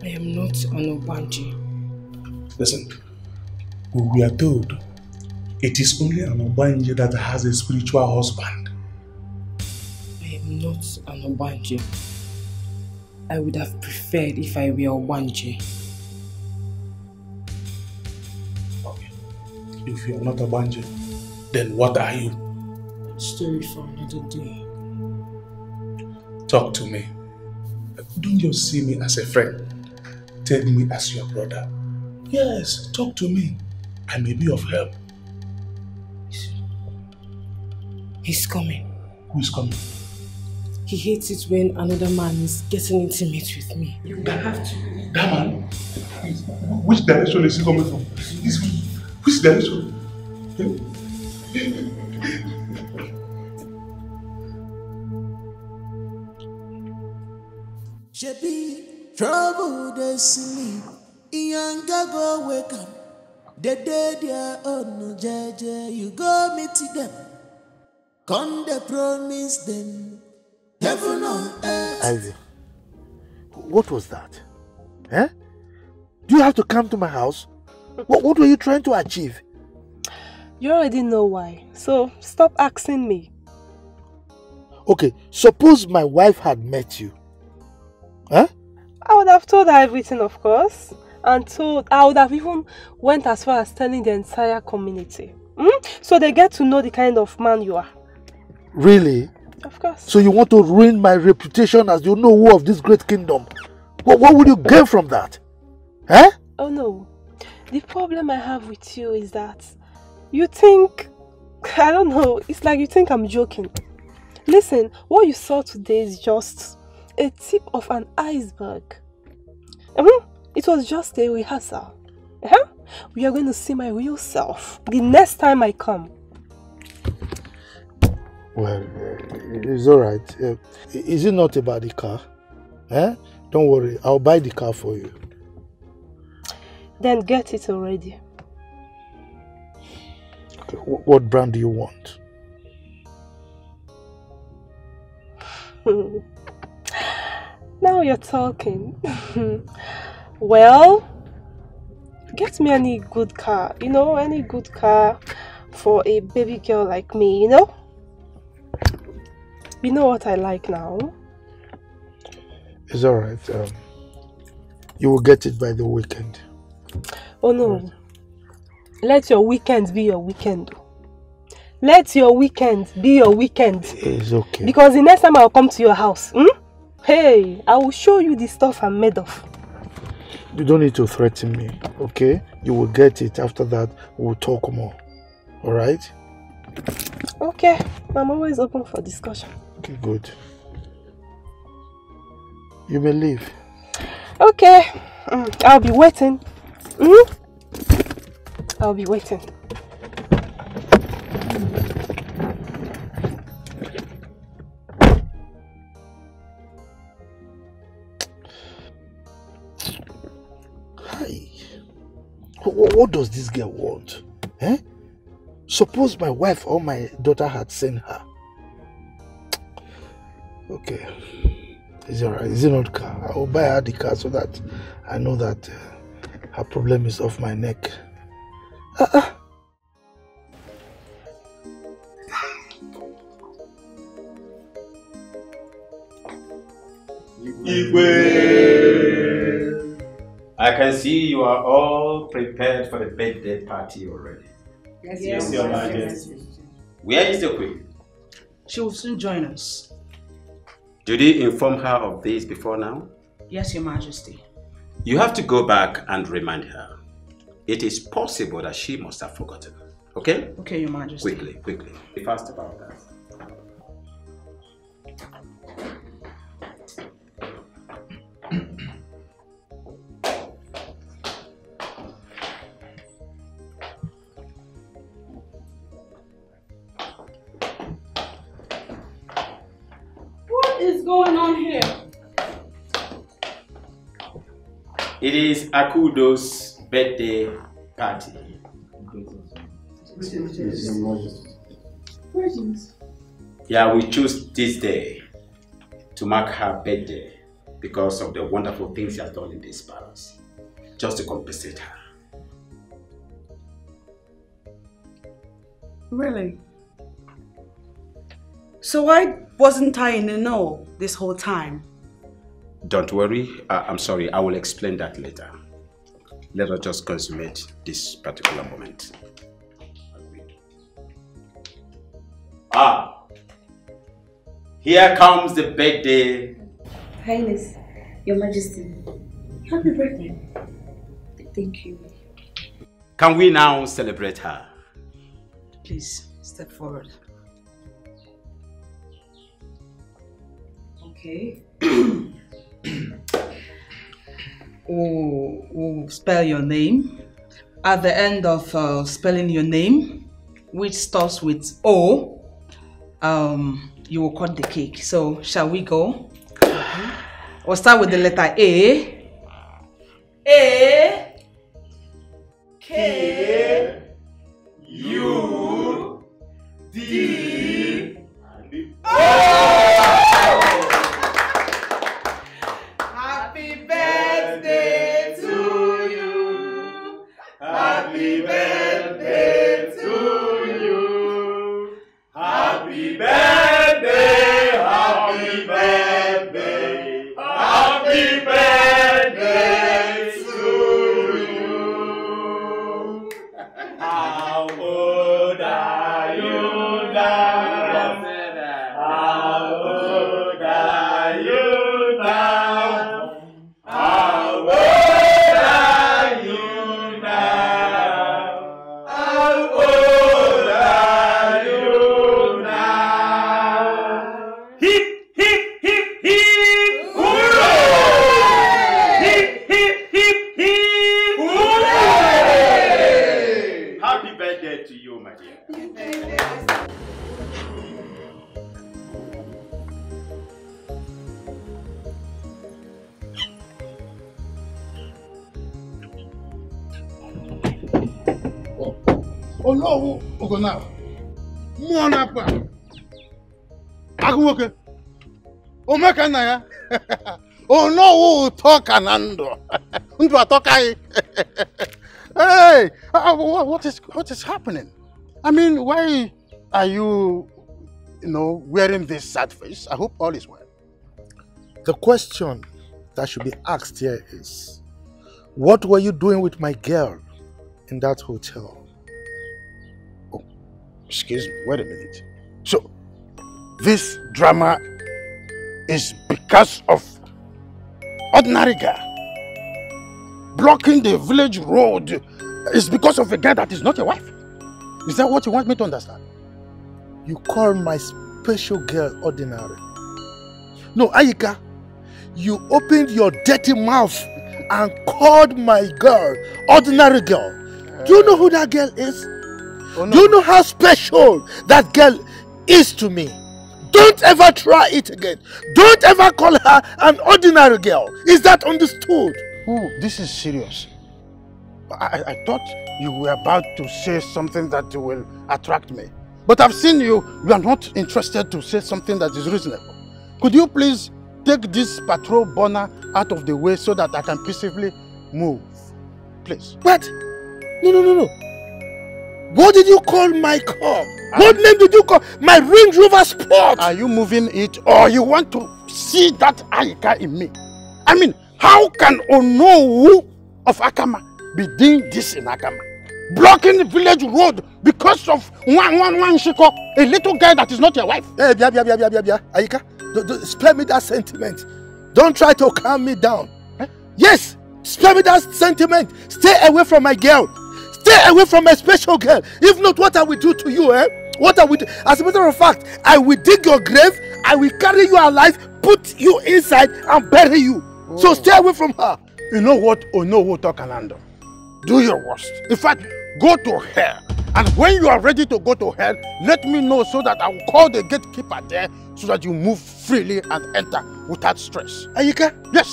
I am not an Obanje. Listen, we are told it is only an Obanje that has a spiritual husband. I am not an Obanje. I would have preferred if I were Obanje. Okay. If you are not Obanje, then what are you? Story for another day. Talk to me. Don't just see me as a friend. Take me as your brother. Yes, talk to me. I may be of help. He's coming. Who is coming? He hates it when another man is getting intimate with me. You have to. That man? Which direction is he coming from? Which direction? Shebi, trouble they sleep. Iyanga go wake up. They dead their own jeje. You go meet them. Come they promise them. Heaven on earth. Ivy, what was that? Eh? Do you have to come to my house? What were you trying to achieve? You already know why, so stop asking me. Okay, suppose my wife had met you Huh? I would have told her everything, of course. And I would have even went as far as telling the entire community. So they get to know the kind of man you are. Really? Of course. So you want to ruin my reputation as the know-who of this great kingdom? What will you gain from that? Eh? Oh no. The problem I have with you is that you think, I don't know, it's like you think I'm joking. Listen, what you saw today is just a tip of an iceberg. It was just a rehearsal. We are going to see my real self the next time I come. Well, it's alright. Is it not about the car? Eh? Don't worry, I'll buy the car for you. Then get it already. Okay, what brand do you want? Now you're talking. Well, get me any good car, any good car for a baby girl like me, You know what I like now? It's alright. You will get it by the weekend. Oh no. Right. Let your weekend be your weekend. Let your weekend be your weekend. It's okay. Because the next time I'll come to your house, hey, I will show you the stuff I'm made of. You don't need to threaten me, okay? You will get it. After that, we'll talk more. Alright? Okay. I'm always open for discussion. Okay, good. You may leave. Okay. I'll be waiting. I'll be waiting. Hi. What does this girl want? Eh? Suppose my wife or my daughter had seen her. Okay. It's alright. Is it not car? I will buy her the car so that I know that her problem is off my neck. I can see you are all prepared for the birthday party already. Yes, Your Majesty. Where is the Queen? She will soon join us. Did you inform her of this before now? Yes, Your Majesty. You have to go back and remind her. It is possible that she must have forgotten. Okay? Okay, Your Majesty. Quickly. Be fast about that. What is going on here? It is Akudo's birthday party. Yeah, we choose this day to mark her birthday because of the wonderful things she has done in this palace. Just to compensate her. Really? So why wasn't I in the know this whole time? Don't worry, I'm sorry, I will explain that later. Let us just consummate this particular moment. Here comes the birthday. Highness, Your Majesty, happy birthday. Thank you. Can we now celebrate her? Please, step forward. Okay. We'll spell your name. At the end of spelling your name, which starts with O, you will cut the cake. So, shall we go? We'll start with the letter A. A. K. U. D. Happy birthday to you. Happy birthday to you. Happy birthday. Happy birthday. Happy Oh no, Ogona. Muanapa. Aguoke. Omakanaya. Oh no, talk anando. Undu talkai. Hey, what is happening? I mean, why are you, wearing this sad face? I hope all is well. The question that should be asked here is, what were you doing with my girl in that hotel? Oh, excuse me, wait a minute. So, this drama is because of ordinary girl blocking the village road is because of a guy that is not your wife? Is that what you want me to understand? You call my special girl ordinary? No, Ayika, you opened your dirty mouth and called my girl ordinary girl. Do you know who that girl is? Oh, no. Do you know how special that girl is to me? Don't ever try it again. Don't ever call her an ordinary girl. Is that understood? Oh, this is serious. I thought you were about to say something that will attract me. But I've seen you are not interested to say something that is reasonable. Could you please take this patrol burner out of the way so that I can peacefully move? Please. What? No. What did you call my car? What name did you call my Range Rover Sport? Are you moving it or you want to see that Ayika in me? I mean, how can Onowu of Akama be doing this in Akama? Blocking the village road because of one Shiko, a little guy that is not your wife. Hey, bia. Ayika, don't spare me that sentiment. Don't try to calm me down. Eh? Yes, spare me that sentiment. Stay away from my girl. Stay away from my special girl. If not, what I will do to you, eh? What I will do? As a matter of fact, I will dig your grave, I will carry you alive, put you inside and bury you. Oh. So stay away from her. You know what? Onowu Tokanando. Do your worst. In fact, go to hell. And when you are ready to go to hell, let me know so that I will call the gatekeeper there so that you move freely and enter without stress. Ayika? Yes.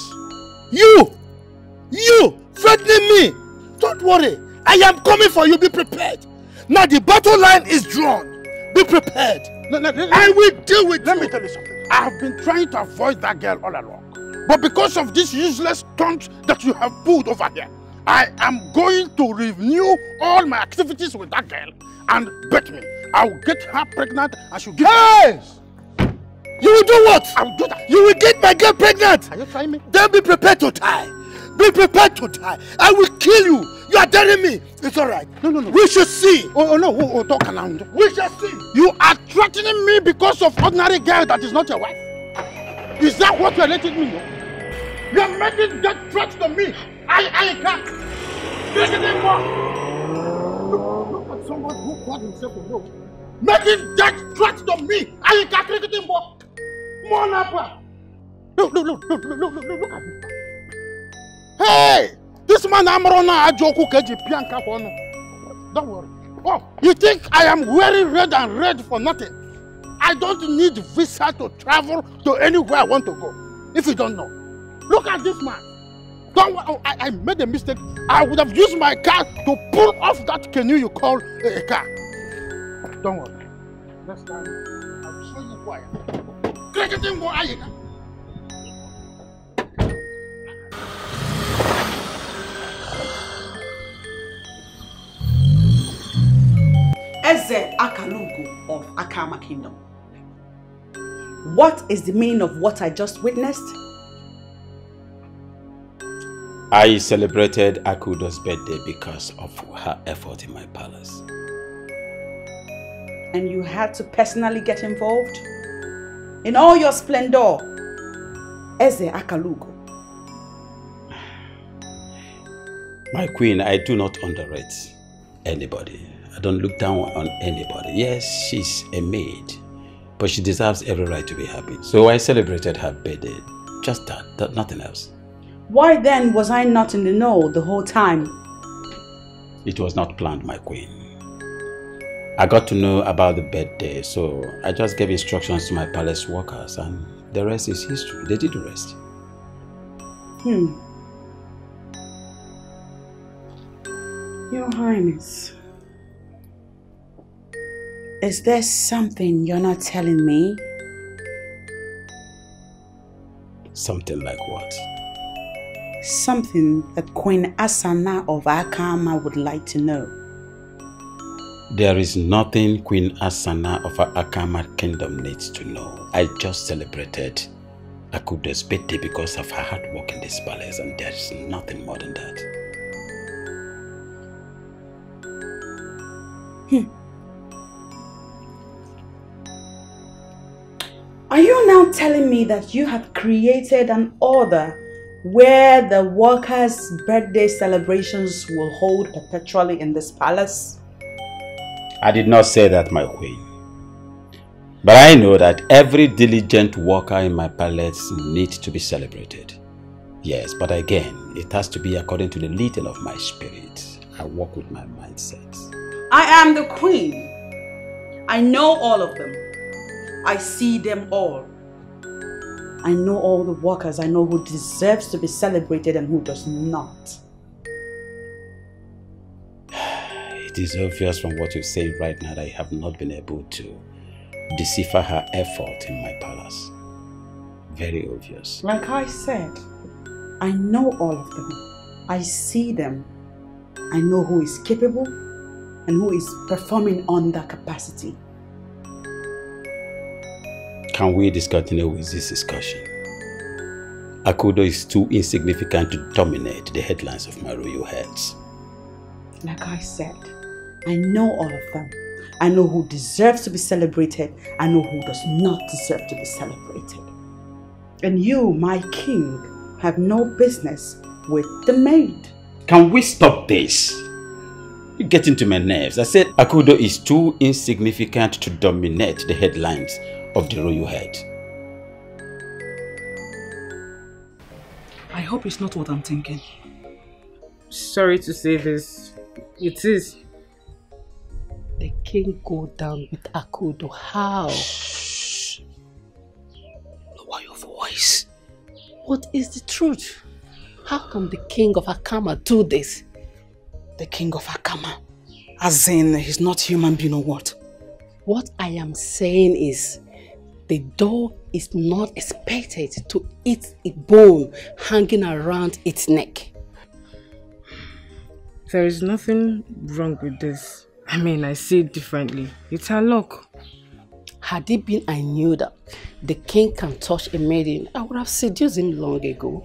You threatening me. Don't worry. I am coming for you. Be prepared. Now the battle line is drawn. Be prepared. I will deal with you. Let me tell you something. I have been trying to avoid that girl all along. But because of this useless stunt that you have pulled over here, I am going to renew all my activities with that girl. And bet me, I will get her pregnant and she'll give Yes! You will do what? I will do that. You will get my girl pregnant. Are you trying me? Then be prepared to die. Be prepared to die. I will kill you. You are daring me. It's alright. No. We shall see. No. Talk around. We shall see. You are threatening me because of ordinary girl that is not your wife. Is that what you are letting me know? You are making that threat to me. I can't. Look at someone who called himself a no. Making that threat to me. I can't cricket him more. Look at this. Hey! This man Amrona Ajoku Keji Pianka Hono. Don't worry. Oh, you think I am wearing red and red for nothing? I don't need visa to travel to anywhere I want to go. If you don't know. Look at this man. Don't worry. Oh, I made a mistake. I would have used my car to pull off that canoe you call a car. Don't worry. Next time, I'll show you who I am. Cricketing boy, Ayika. Eze Akalugo of Akama Kingdom. What is the meaning of what I just witnessed? I celebrated Akudo's birthday because of her effort in my palace. And you had to personally get involved? In all your splendor, Eze Akalugo. My queen, I do not underrate anybody. I don't look down on anybody. Yes, she's a maid, but she deserves every right to be happy. So I celebrated her birthday. Just that, nothing else. Why then was I not in the know the whole time? It was not planned, my queen. I got to know about the birthday, so I just gave instructions to my palace workers, and the rest is history. They did the rest. Your Highness, Is there something you're not telling me? Something like what? Something that Queen Asana of Akama would like to know. There is nothing Queen Asana of Akama Kingdom needs to know. I just celebrated Akudo's birthday because of her hard work in this palace, and there is nothing more than that. Are you now telling me that you have created an order where the workers' birthday celebrations will hold perpetually in this palace? I did not say that, my queen. But I know that every diligent worker in my palace needs to be celebrated. Yes, but again, it has to be according to the leading of my spirit. I work with my mindset. I am the queen. I know all of them. I see them all. I know all the workers. I know who deserves to be celebrated and who does not. It is obvious from what you say right now that I have not been able to decipher her effort in my palace. Very obvious. Like I said, I know all of them. I see them. I know who is capable and who is performing under capacity. Can we discontinue with this discussion? Akudo is too insignificant to dominate the headlines of my royal heads. Like I said, I know all of them. I know who deserves to be celebrated. I know who does not deserve to be celebrated. And you, my king, have no business with the maid. Can we stop this? You get into my nerves. I said Akudo is too insignificant to dominate the headlines of the royal head. I hope it's not what I'm thinking. Sorry to say this. It is. The king go down with Akudo. How? Shh. Lower your voice. What is the truth? How can the king of Akama do this? The king of Akama? As in, he's not human being or what? What I am saying is, the dog is not expected to eat a bone hanging around its neck. There is nothing wrong with this. I mean, I see it differently. It's her luck. Had it been I knew that the king can touch a maiden, I would have seduced him long ago.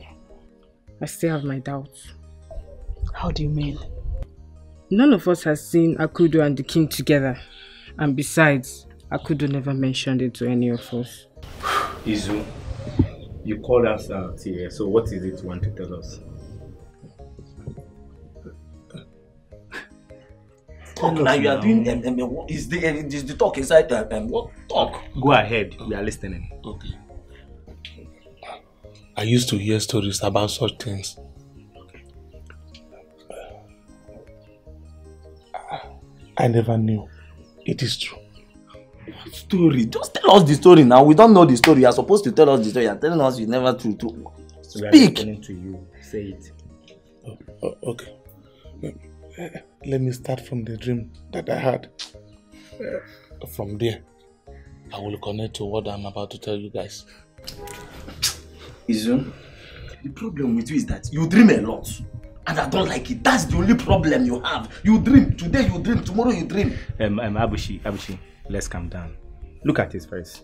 I still have my doubts. How do you mean? None of us has seen Akudo and the king together. And besides, Akudo never mentioned it to any of us. Izu, you called us out here, so what is it you want to tell us? Talk now, you are doing what is the talk inside what talk? Go ahead, we are listening. Okay. I used to hear stories about such things. I never knew. It is true. What story? Just tell us the story now. We don't know the story. You are supposed to tell us the story. You are telling us you never true. So speak. We are listening to you. Say it. Okay. Let me start from the dream that I had. From there, I will connect to what I'm about to tell you guys. Izu, the problem with you is that you dream a lot. And I don't like it. That's the only problem you have. You dream. Today you dream. Tomorrow you dream. Abushi, let's calm down. Look at his face.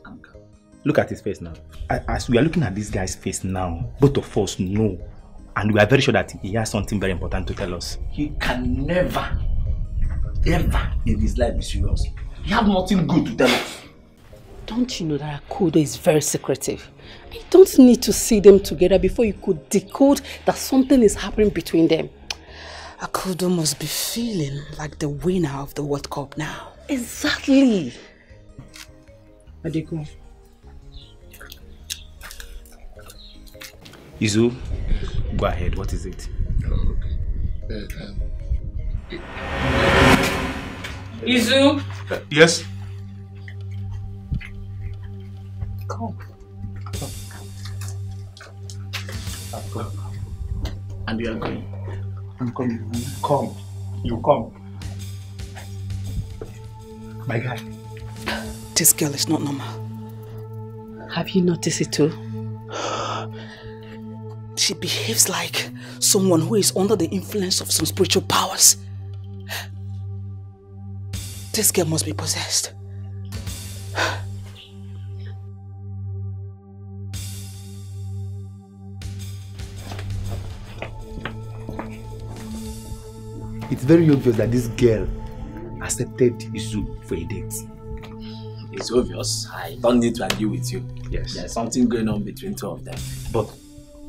Look at his face now. As we are looking at this guy's face now, both of us know. And we are very sure that he has something very important to tell us. He can never, ever in his life be serious. He has nothing good to tell us. Don't you know that Akudo is very secretive? You don't need to see them together before you could decode that something is happening between them. Akudo must be feeling like the winner of the World Cup now. Exactly. Adeko. Izu, go ahead. What is it? Izu? Yes? Come. And you are going. I'm coming. Come. You come. My guy, This girl is not normal. Have you noticed it too? She behaves like someone who is under the influence of some spiritual powers. This girl must be possessed. It's very obvious that this girl accepted Izu for a date. It's obvious. I don't need to argue with you. Yes. There's something going on between two of them. But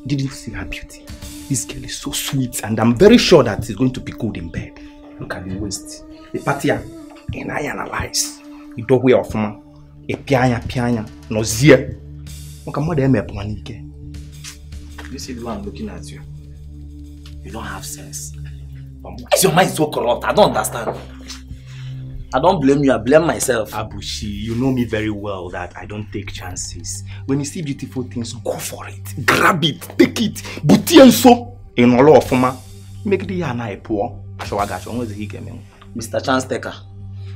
didn't you see her beauty? This girl is so sweet, and I'm very sure that it's going to be good in bed. Look at the waist. The party, and I analyze. You don't wear off, man. A pianya, no zia. You see the one I'm looking at you? You don't have sense. Why is your mind so corrupt? I don't understand. I don't blame you, I blame myself. Abushi, you know me very well that I don't take chances. When you see beautiful things, go for it. Grab it, take it. Buti and so. In all of them, make the yana poor. So I got you. Mr. Chance Taker,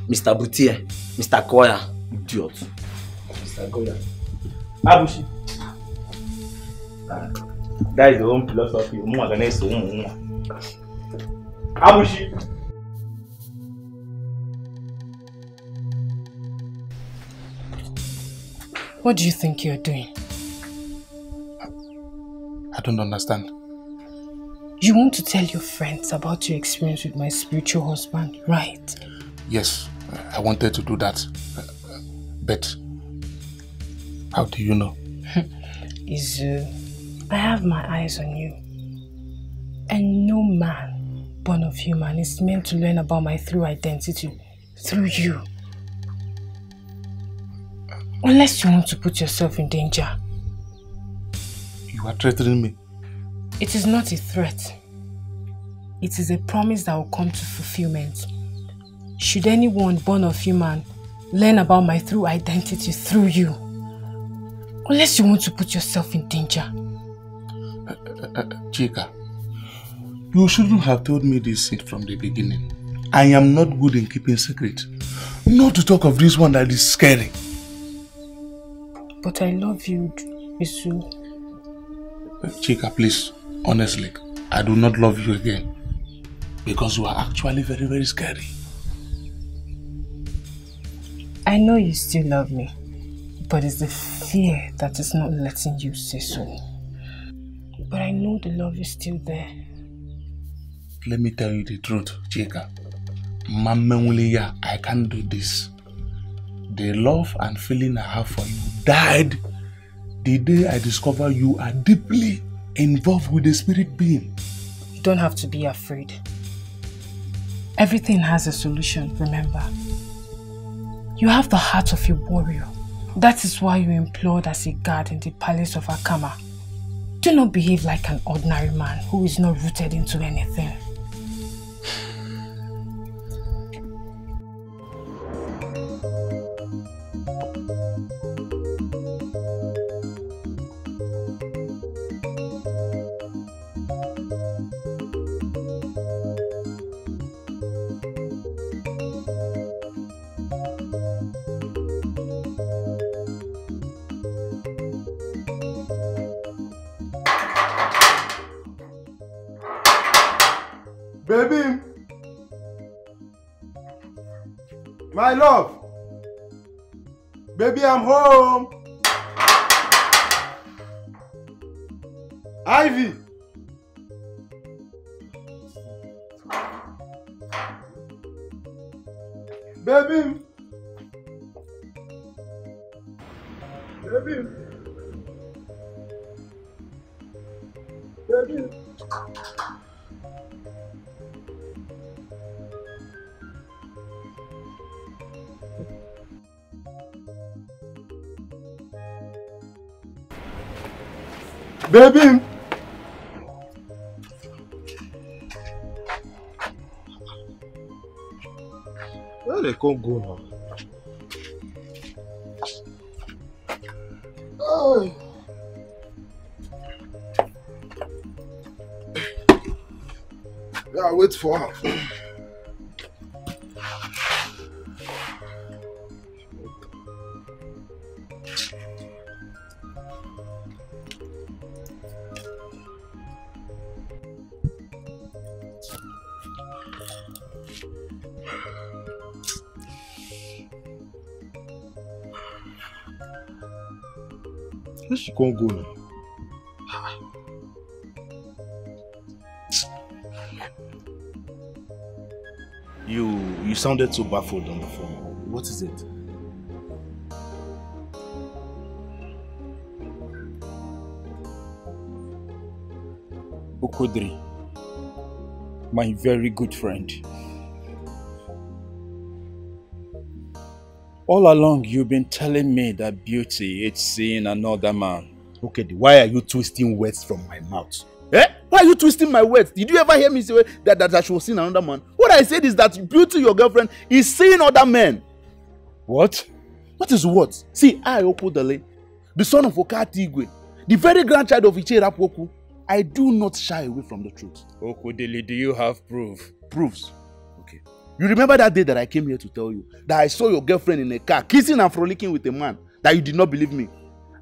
Mr. Butie, Mr. Koya. Idiot. Mr. Koya. Abushi. That is the own philosophy. Abushi. What do you think you're doing? I don't understand. You want to tell your friends about your experience with my spiritual husband, right? Yes, I wanted to do that. But how do you know? Izu, I have my eyes on you. And no man born of human is meant to learn about my true identity through you. Unless you want to put yourself in danger. You are threatening me. It is not a threat. It is a promise that will come to fulfillment. Should anyone born of human learn about my true identity through you, unless you want to put yourself in danger. Chika, you shouldn't have told me this from the beginning. I am not good in keeping secret. Not to talk of this one that is scary. But I love you, Isu. Chika, please, honestly, I do not love you again. Because you are actually very, very scary. I know you still love me, but it's the fear that is not letting you say so. But I know the love is still there. Let me tell you the truth, Chika. Mama, I can't do this. The love and feeling I have for you died the day I discovered you are deeply involved with the spirit being. You don't have to be afraid. Everything has a solution, remember. You have the heart of a warrior. That is why you implored as a guard in the palace of Akama. Do not behave like an ordinary man who is not rooted into anything. Baby! My love! Baby, I'm home! Ivy! Baby! Baby! Baby! Baby! Where they can't go now? Oh. Yeah, wait for her. She can't go now. You sounded so baffled on the phone. What is it? Okodri, my very good friend. All along, you've been telling me that beauty is seeing another man. Okay, why are you twisting words from my mouth? Eh? Why are you twisting my words? Did you ever hear me say that she was seeing another man? What I said is that beauty, your girlfriend, is seeing other men. What? What is what? See, I, Okodale, the son of Okati Igwe, the very grandchild of Iche Rapwoku, I do not shy away from the truth. Okodele, do you have proof? Proofs? Okay. You remember that day that I came here to tell you that I saw your girlfriend in a car kissing and frolicking with a man, that you did not believe me?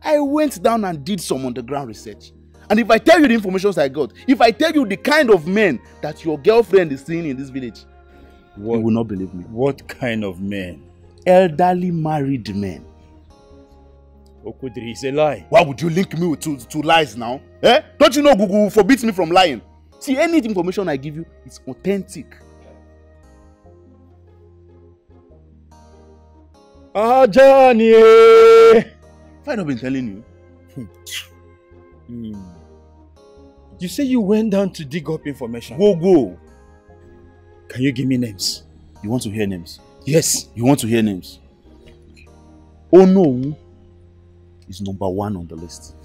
I went down and did some underground research. And if I tell you the information I got, if I tell you the kind of men that your girlfriend is seeing in this village, you will not believe me. What kind of men? Elderly married men. Okodri, it's a lie. Why would you link me with two lies now? Eh? Don't you know Google forbids me from lying? See, any information I give you is authentic. Ah, Johnny! Have I not been telling you? You say you went down to dig up information. Go. Can you give me names? You want to hear names? Yes. You want to hear names? Oh no. Is number 1 on the list.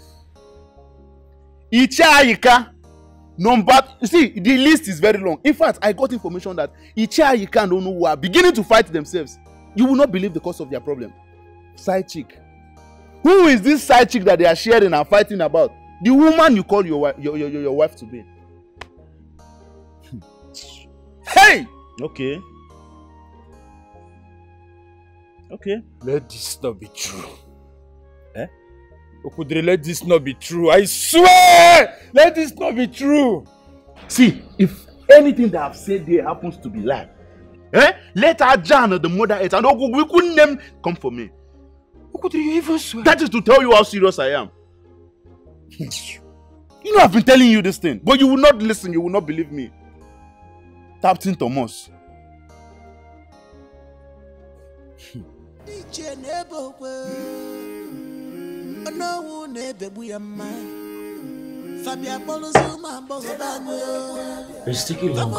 Iche Ayika, you see, the list is very long. In fact, I got information that Iche Ayika and Onu are beginning to fight themselves. You will not believe the cause of their problem. Side chick. Who is this side chick that they are sharing and fighting about? The woman you call your wife to be. Hey! Okay. Let this not be true. Eh? Okodri, let this not be true. I swear! Let this not be true. See, if anything that I've said there happens to be lie, let Ajan, the mother, and Ogu name come for me. Okodri, you even swear? That is to tell you how serious I am. You know I've been telling you this thing, but you will not listen, you will not believe me. Captain Thomas. It's taking long.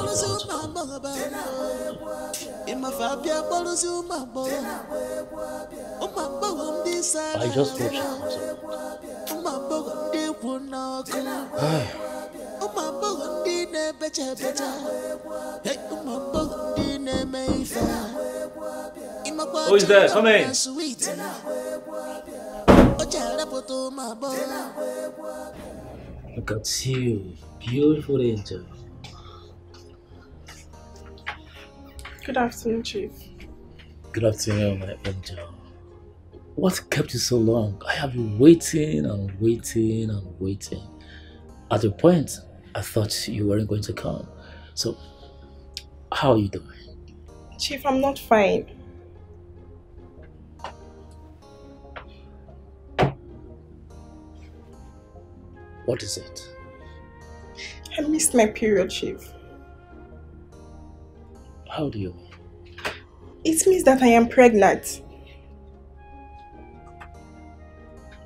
I just hope she comes Who is there? Come in. Look at you, beautiful angel. Good afternoon, Chief. Good afternoon, my angel. What kept you so long? I have been waiting and waiting and waiting. At a point, I thought you weren't going to come. So, how are you doing? Chief, I'm not fine. What is it? I missed my period, Chief. How do you mean? It means that I am pregnant.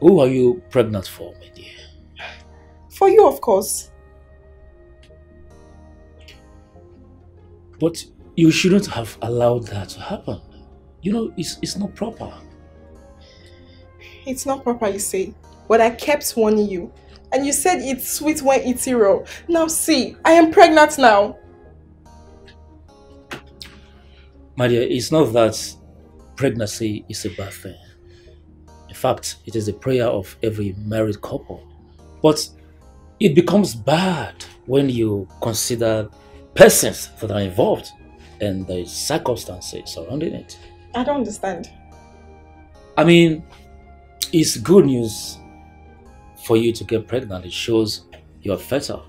Who are you pregnant for, my dear? For you, of course. But you shouldn't have allowed that to happen. You know, it's not proper. It's not proper, you say. But I kept warning you. And you said it's sweet when it's raw. Now see, I am pregnant now. My dear, it's not that pregnancy is a bad thing. In fact, it is a prayer of every married couple. But it becomes bad when you consider persons that are involved and the circumstances surrounding it. I don't understand. I mean, it's good news for you to get pregnant. It shows you're fertile.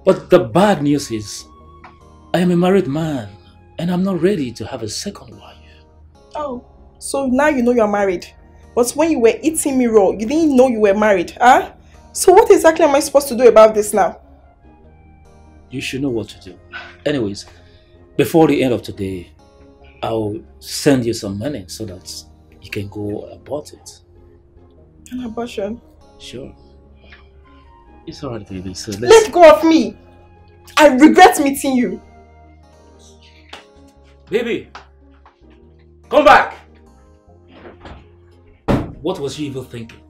But the bad news is, I am a married man and I'm not ready to have a second wife. Oh, so now you know you're married. But when you were eating me raw, you didn't know you were married, huh? So what exactly am I supposed to do about this now? You should know what to do. Anyways, before the end of today, I'll send you some money so that you can go abort it. An abortion? Sure. It's alright, baby. So Let go of me! I regret meeting you. Baby! Come back! What was she even thinking?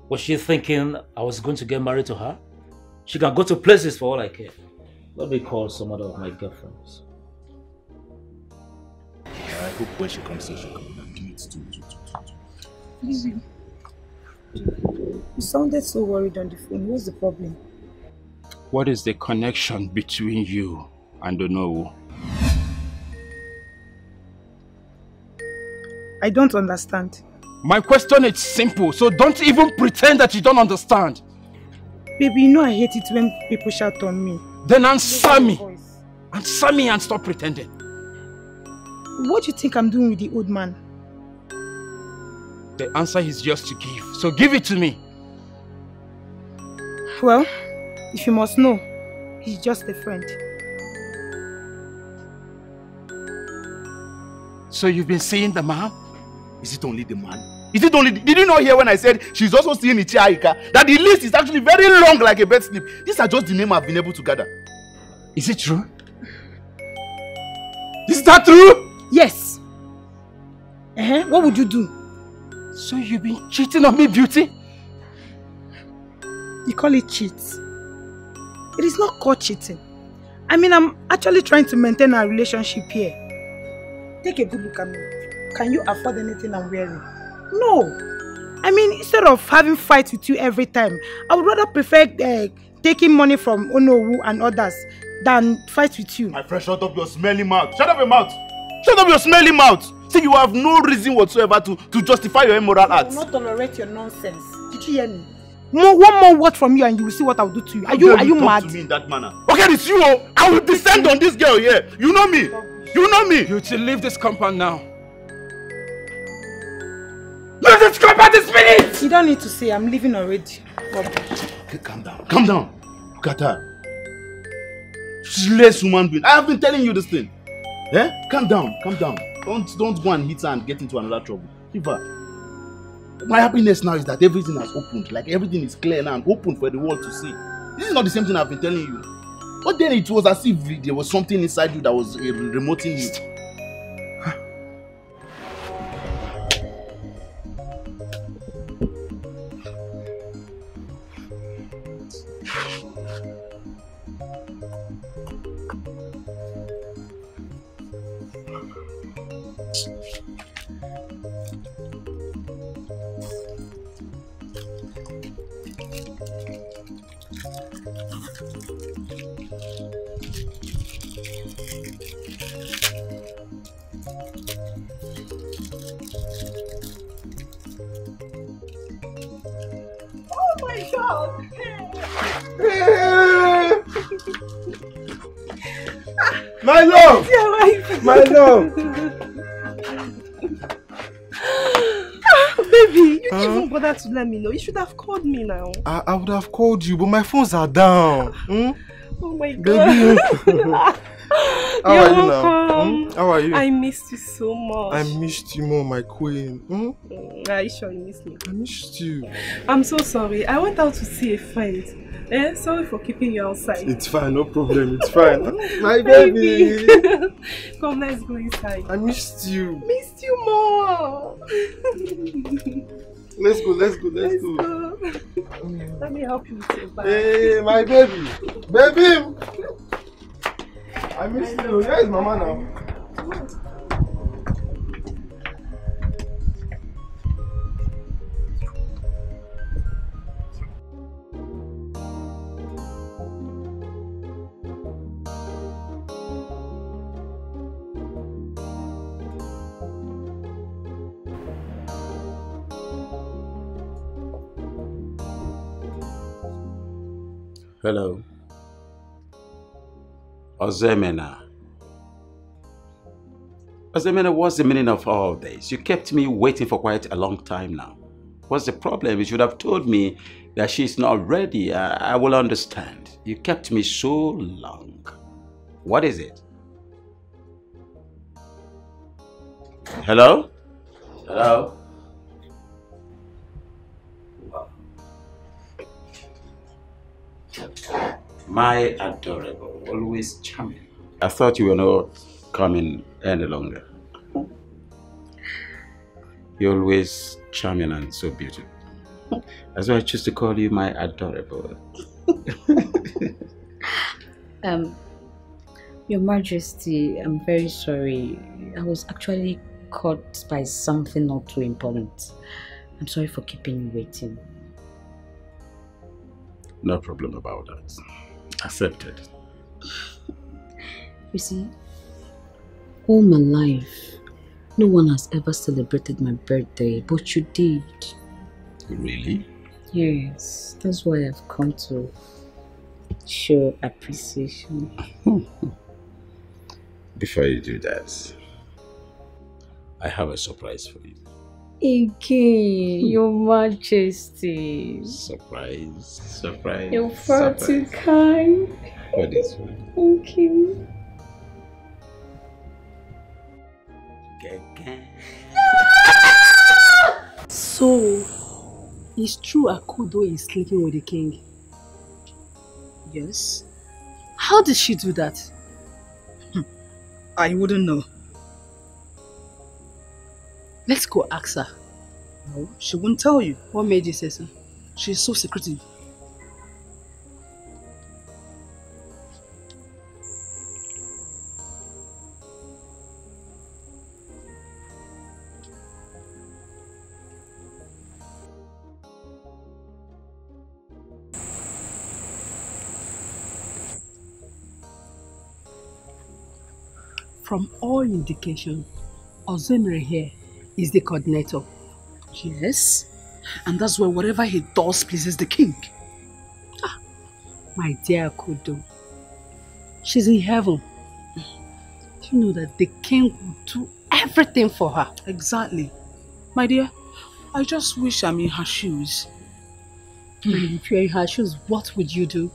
Was she thinking I was going to get married to her? She can go to places for all I care. Let me call some other of my girlfriends. I hope when she comes in, she'll come and meet too. Baby, you sounded so worried on the phone. What's the problem? What is the connection between you and Onowu? I don't understand. My question is simple, so don't even pretend that you don't understand. Baby, you know I hate it when people shout on me. Then answer me. Answer me and stop pretending. What do you think I'm doing with the old man? The answer is just to give, so give it to me. Well, if you must know, he's just a friend. So you've been seeing the man? Is it only the man? Is it only... Did you not hear when I said she's also seeing Chacha Ekeh? That the list is actually very long like a bed slip. These are just the names I've been able to gather. Is it true? Is that true? Yes. What would you do? So you've been cheating on me, Beauty? You call it cheat? It is not called cheating. I mean, I'm actually trying to maintain our relationship here. Take a good look at me. Can you afford anything I'm wearing? No. I mean, instead of having fights with you every time, I would rather prefer taking money from Onowu and others than fight with you. My friend, shut up your smelly mouth. Shut up your mouth. Shut up your smelly mouth. See, you have no reason whatsoever to justify your immoral acts. I will not tolerate your nonsense. Did you hear me? One more word from you and you will see what I will do to you. Are you mad? Talk to me in that manner. Okay, it's you. I will descend on this girl here. You know me. You know me. You should leave this compound now. Leave this compound this minute! You don't need to say I'm leaving already. Okay, calm down. Calm down. Look at her. She's less human being. I have been telling you this thing. Eh? Calm down. Calm down. Don't go and hit her and get into another trouble. Leave her. My happiness now is that everything has opened. Like everything is clear now and open for the world to see. This is not the same thing I've been telling you. But then it was as if there was something inside you that was remoting you. My love! My love! Baby, you didn't even bother to let me know. You should have called me now. I would have called you, but my phones are down. Oh my God. Baby. How You're are you welcome. now? How are you? I missed you so much. I missed you more, my queen. Are you sure you missed me? I missed you. I'm so sorry. I went out to see a friend. Sorry for keeping you outside. It's fine, no problem. It's fine. My baby. Come, let's go inside. I missed you. Missed you more. Let's go. Let me help you with your bag. Hey, my baby. Baby. I missed you. Where is Mama now? Hello. Ozemena. Azemina, what's the meaning of all this? You kept me waiting for quite a long time now. What's the problem? You should have told me that she's not ready. I will understand. You kept me so long. What is it? Hello? Hello? My adorable, always charming. I thought you were not coming any longer. You're always charming and so beautiful. That's why I choose to call you my adorable. Your Majesty, I'm very sorry. I was actually caught by something not too important. I'm sorry for keeping you waiting. No problem about that. Accepted. You see, all my life, no one has ever celebrated my birthday, but you did. Really? Yes, that's why I've come to show appreciation. Before you do that, I have a surprise for you. Again, Your Majesty. Surprise, surprise. You're far too kind. What is it? Thank you. So, it's true Akudo is sleeping with the king? Yes. How did she do that? I wouldn't know. Let's go ask her. No, she won't tell you. What made you say so? She's so secretive. From all indication, Ozemere here is the coordinator. Yes. And that's why whatever he does pleases the king. Ah, my dear Akudo, she's in heaven. Do you know that the king will do everything for her? Exactly. My dear, I just wish I'm in her shoes. If you're in her shoes, what would you do?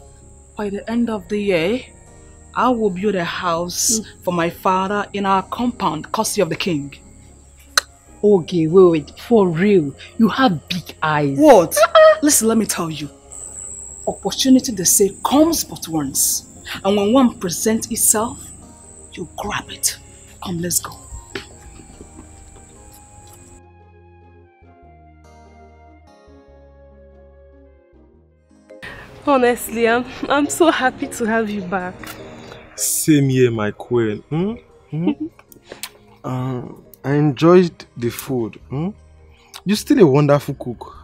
By the end of the year, I will build a house for my father in our compound, courtesy of the king. Okay, wait, for real, you have big eyes. What? Listen, let me tell you. Opportunity, they say, comes but once. And when one presents itself, you grab it. Come, let's go. Honestly, I'm so happy to have you back. Same here, my queen. I enjoyed the food. You're still a wonderful cook.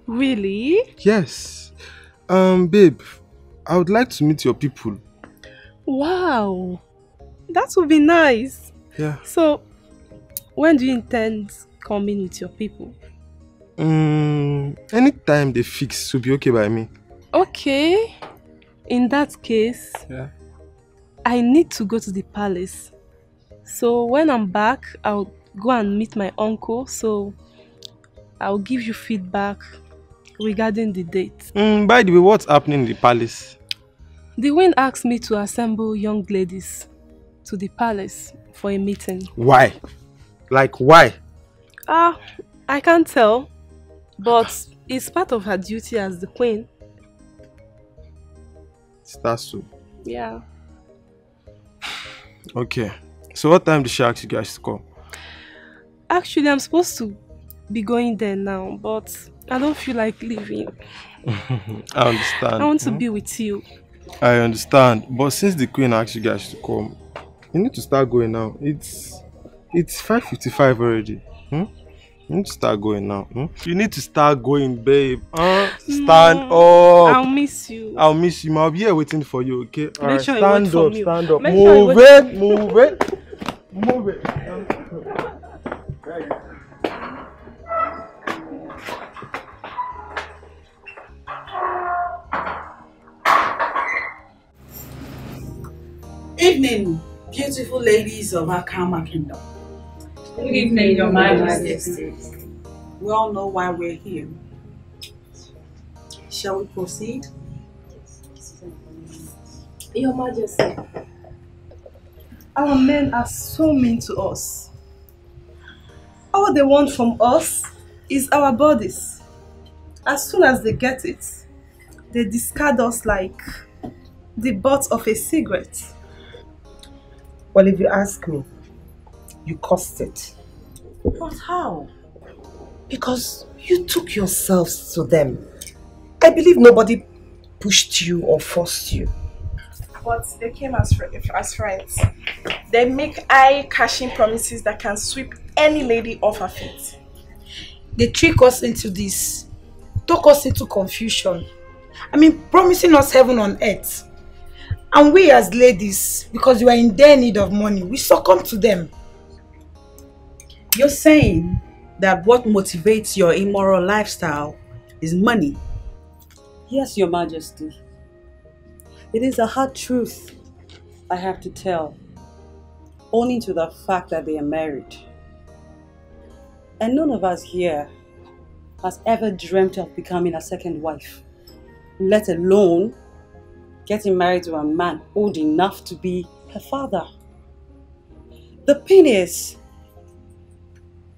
Really? Yes. Babe, I would like to meet your people. Wow, that would be nice. Yeah. So, when do you intend coming with your people? Anytime they fix will be okay by me. Okay. In that case, yeah, I need to go to the palace. So when I'm back, I'll go and meet my uncle. So I'll give you feedback regarding the date. By the way, what's happening in the palace? The wind asked me to assemble young ladies to the palace for a meeting. Why? Like why? I can't tell, but it's part of her duty as the queen. That's so. Yeah. Okay. So what time did she ask you guys to come? Actually, I'm supposed to be going there now, but I don't feel like leaving. I understand. I want to be with you. I understand. But since the queen asked you guys to come, you need to start going now. It's 5:55 already. You need to start going now. You need to start going, babe. Stand up. I'll miss you. I'll miss you. I'll be here waiting for you, okay? Make sure stand you up, wait stand for up. me. Move it, move it. Move it. Evening. Beautiful ladies of our Karma Kingdom. Good evening, Your Majesty. We all know why we're here. Shall we proceed? Your Majesty, our men are so mean to us. All they want from us is our bodies. As soon as they get it, they discard us like the butt of a cigarette. Well, if you ask me, you caused it. But how? Because you took yourselves to them. I believe nobody pushed you or forced you. But they came as friends. They make eye-catching promises that can sweep any lady off her feet. They trick us into this, talk us into confusion. I mean, promising us heaven on earth. And we as ladies, because we are in their need of money, we succumb to them. You're saying that what motivates your immoral lifestyle is money? Yes, Your Majesty. It is a hard truth I have to tell, owing to the fact that they are married. And none of us here has ever dreamt of becoming a second wife, let alone getting married to a man old enough to be her father. The pain is,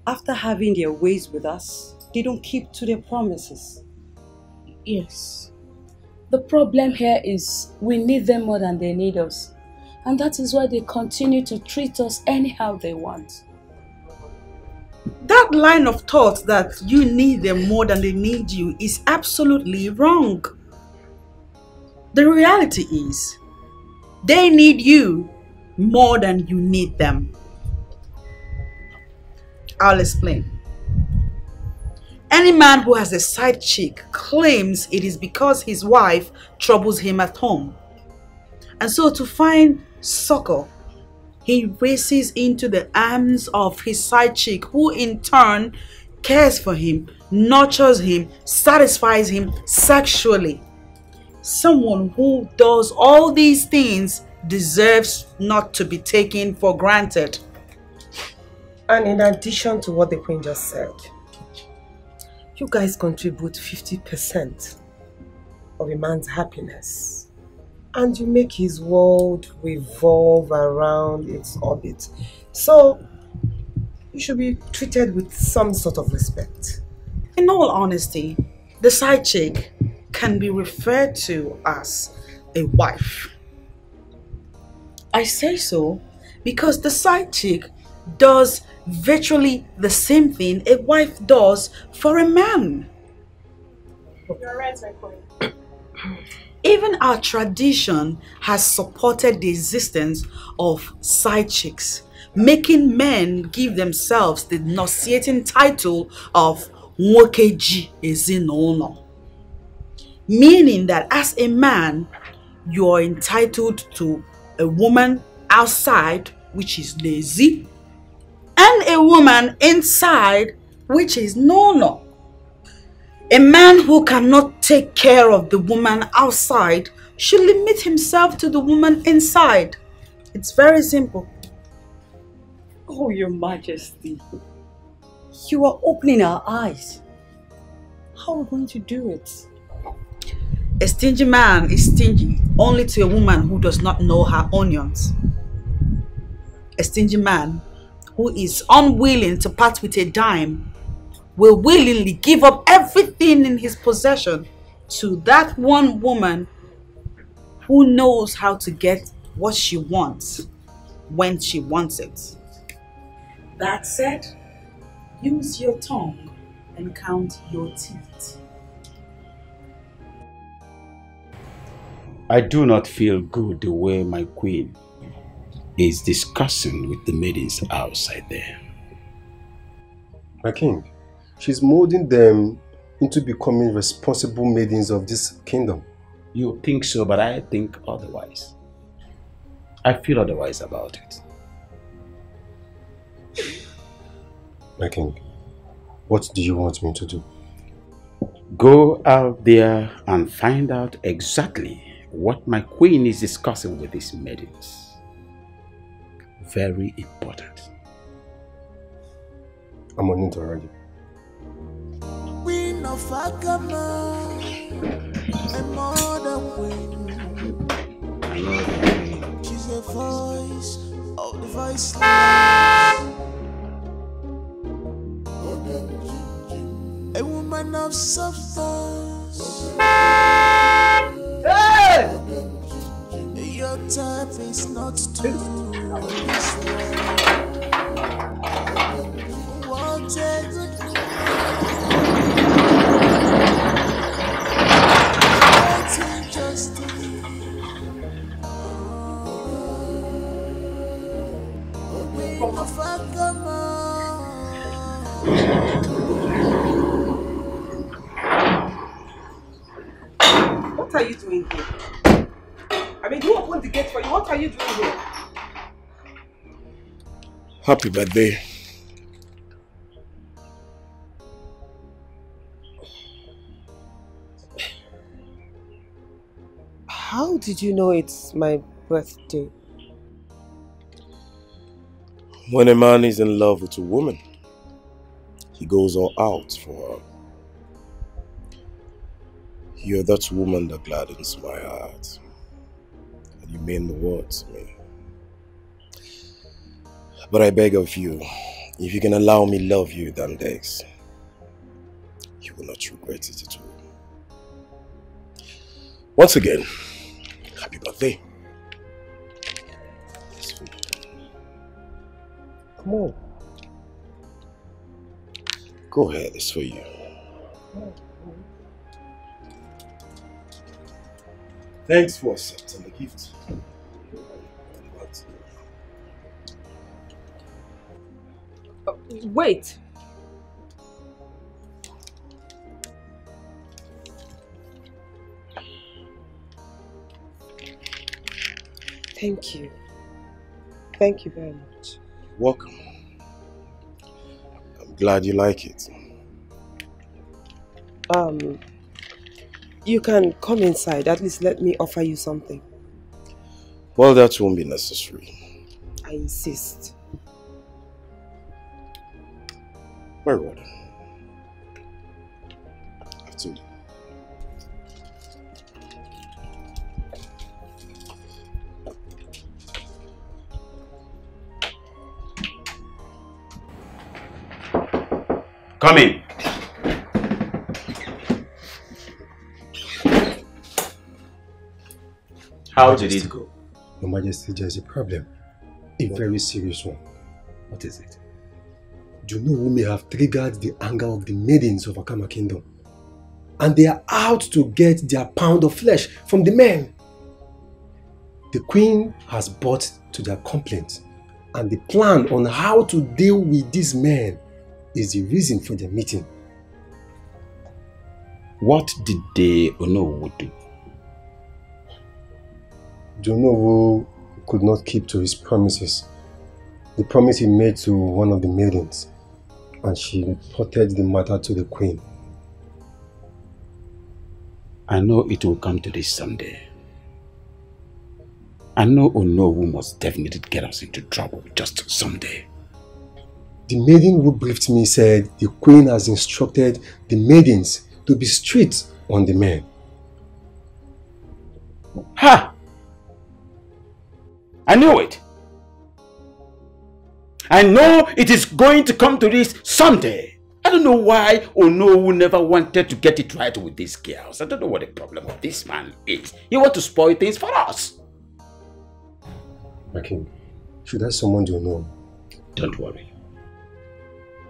after having their ways with us, they don't keep to their promises. Yes. The problem here is we need them more than they need us. And that is why they continue to treat us anyhow they want. That line of thought that you need them more than they need you is absolutely wrong. The reality is, they need you more than you need them. I'll explain. Any man who has a side chick claims it is because his wife troubles him at home. And so to find succor, he races into the arms of his side chick, who in turn cares for him, nurtures him, satisfies him sexually. Someone who does all these things deserves not to be taken for granted. And in addition to what the Queen just said, you guys contribute 50% of a man's happiness. And you make his world revolve around its orbit. So, you should be treated with some sort of respect. In all honesty, the side chick can be referred to as a wife. I say so because the side chick does virtually the same thing a wife does for a man. You're right, my queen. Even our tradition has supported the existence of side chicks, making men give themselves the nauseating title of Nwokoye ezinụlọ, meaning that as a man, you are entitled to a woman outside, which is lazy, and a woman inside, which is no. A man who cannot take care of the woman outside should limit himself to the woman inside. It's very simple. Oh, Your Majesty, you are opening our eyes. How are we going to do it? A stingy man is stingy only to a woman who does not know her onions. A stingy man who is unwilling to part with a dime will willingly give up everything in his possession to that one woman who knows how to get what she wants when she wants it. That said, use your tongue and count your teeth. I do not feel good the way my queen is discussing with the maidens outside there. My king, she's molding them into becoming responsible maidens of this kingdom. You think so, but I think otherwise. I feel otherwise about it. My king, what do you want me to do? Go out there and find out exactly what my queen is discussing with these maidens. Very important. I'm on it already. Queen of Agama, a modern queen. She's the voice of the voiceless. A woman of substance. Hey! Your type is not to this world. What exactly? What's injustice? Queen of Agama. What are you doing here? I mean, who opened the gate for you? What are you doing here? Happy birthday. How did you know it's my birthday? When a man is in love with a woman, he goes all out for her. You're that woman that gladdens my heart. And you mean the world to me. But I beg of you, if you can allow me love you them days, you will not regret it at all. Once again, happy birthday. Come on. Go ahead, it's for you. Thanks for accepting the gift. Wait. Thank you. Thank you very much. Welcome. I'm glad you like it. You can come inside. At least let me offer you something. Well, that won't be necessary. I insist. Very well. After you. Come in. How did it go? Your Majesty, there is a problem. A very serious one. What is it? Do you know who may have triggered the anger of the maidens of Akama Kingdom? And they are out to get their pound of flesh from the men. The queen has brought to their complaint, and the plan on how to deal with these men is the reason for the meeting. What did the Onowu do? The Onowu could not keep to his promises. The promise he made to one of the maidens, and she reported the matter to the queen. I know it will come to this someday. I know Onowu must definitely get us into trouble just someday. The maiden who briefed me said the queen has instructed the maidens to be strict on the men. Ha! I knew it. I know it is going to come to this someday. I don't know why Onowu never wanted to get it right with these girls. I don't know what the problem of this man is. He wants to spoil things for us. My king, should I summon the Onowu? Don't worry.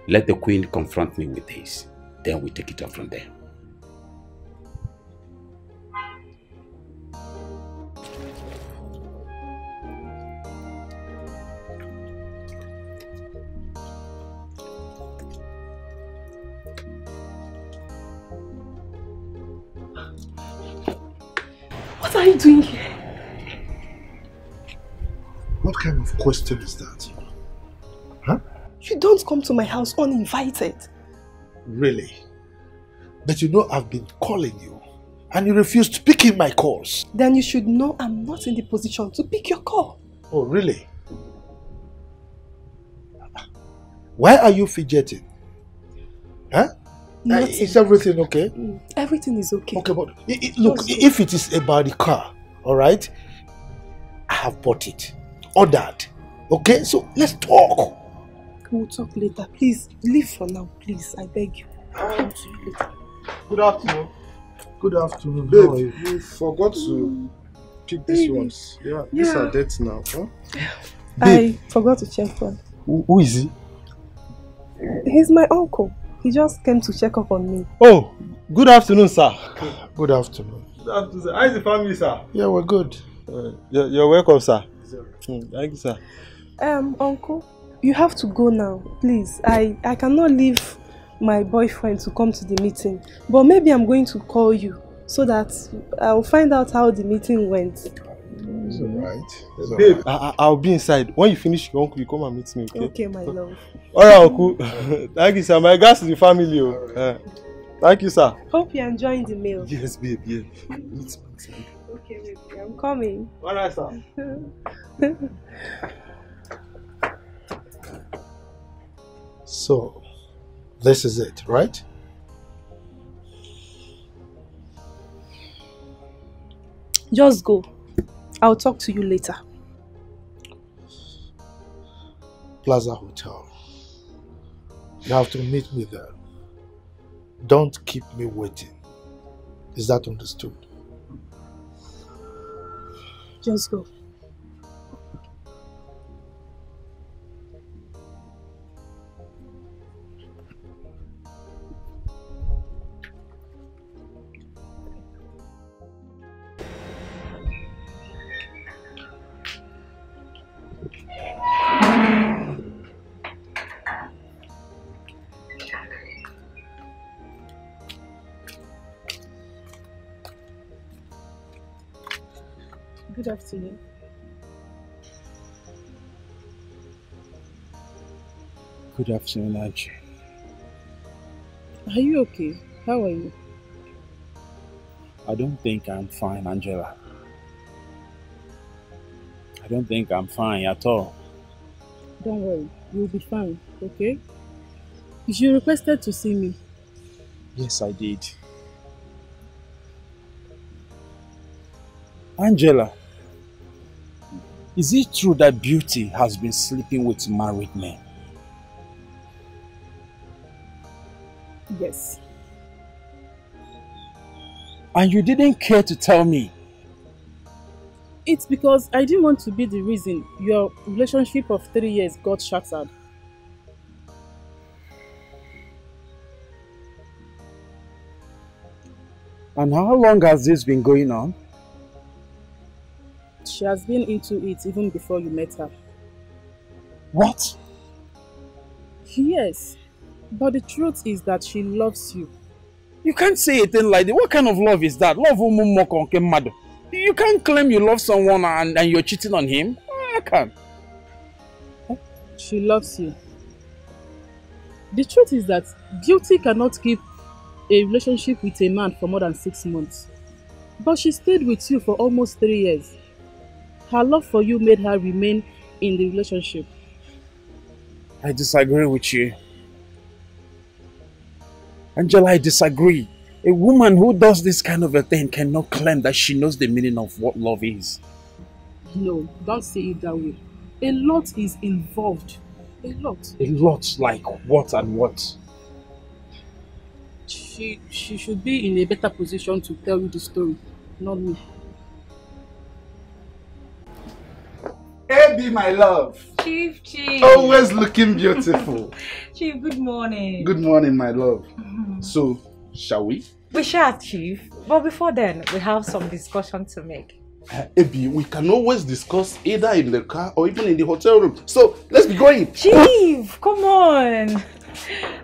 Let the queen confront me with this. Then we take it up from there. What are you doing here? What kind of question is that? Huh? You don't come to my house uninvited. Really? But you know I've been calling you and you refused picking my calls. Then you should know I'm not in the position to pick your call. Oh, really? Why are you fidgeting? Huh? Nothing. Is everything okay? Everything is okay. Okay, but look, if it is about the car, all right, I have bought it, ordered. Okay, so let's talk. We'll talk later. Please, leave for now, please. I beg you. I'll talk to you later. Good afternoon. Good afternoon. Babe, you forgot to pick these ones. Yeah, these are dates now. Huh? I forgot to check one. Who is he? He's my uncle. He just came to check up on me. Oh, good afternoon, sir. Good afternoon. Good afternoon, sir. How is the family, sir? Yeah, we're good. You're welcome, sir. Thank you, sir. Uncle, you have to go now, please. I cannot leave my boyfriend to come to the meeting, but maybe I'm going to call you so that I'll find out how the meeting went. It's alright. Babe, I'll be inside. When you finish your uncle, you come and meet me, okay? Okay, my love. Alright, uncle. Thank you, sir. My regards to the family. Thank you, sir. Hope you're enjoying the meal. Yes, babe, yeah. Okay, baby, I'm coming. Alright, sir. So, this is it, right? Just go. I'll talk to you later. Plaza Hotel. You have to meet me there. Don't keep me waiting. Is that understood? Just go. Good afternoon. Good afternoon, Angie. Are you okay? How are you? I don't think I'm fine, Angela. I don't think I'm fine at all. Don't worry, you'll be fine, okay? You requested to see me. Yes, I did. Angela, is it true that Beauty has been sleeping with married men? Yes. And you didn't care to tell me? It's because I didn't want to be the reason your relationship of 3 years got shattered. And how long has this been going on? She has been into it even before you met her. What? Yes. But the truth is that she loves you. You can't say a thing like that. What kind of love is that? Love mad. You can't claim you love someone and you're cheating on him. I can't. She loves you. The truth is that Beauty cannot keep a relationship with a man for more than 6 months. But she stayed with you for almost 3 years. Her love for you made her remain in the relationship. I disagree with you. Angela, I disagree. A woman who does this kind of a thing cannot claim that she knows the meaning of what love is. No, don't say it that way. A lot is involved. A lot. A lot? Like what and what? She should be in a better position to tell you the story, not me. Abby, my love. Chief. Always looking beautiful. Chief, good morning. Good morning, my love. So, shall we? We shall, Chief. But before then, we have some discussion to make. Abby, we can always discuss either in the car or even in the hotel room. So, let's be going. Chief, come on.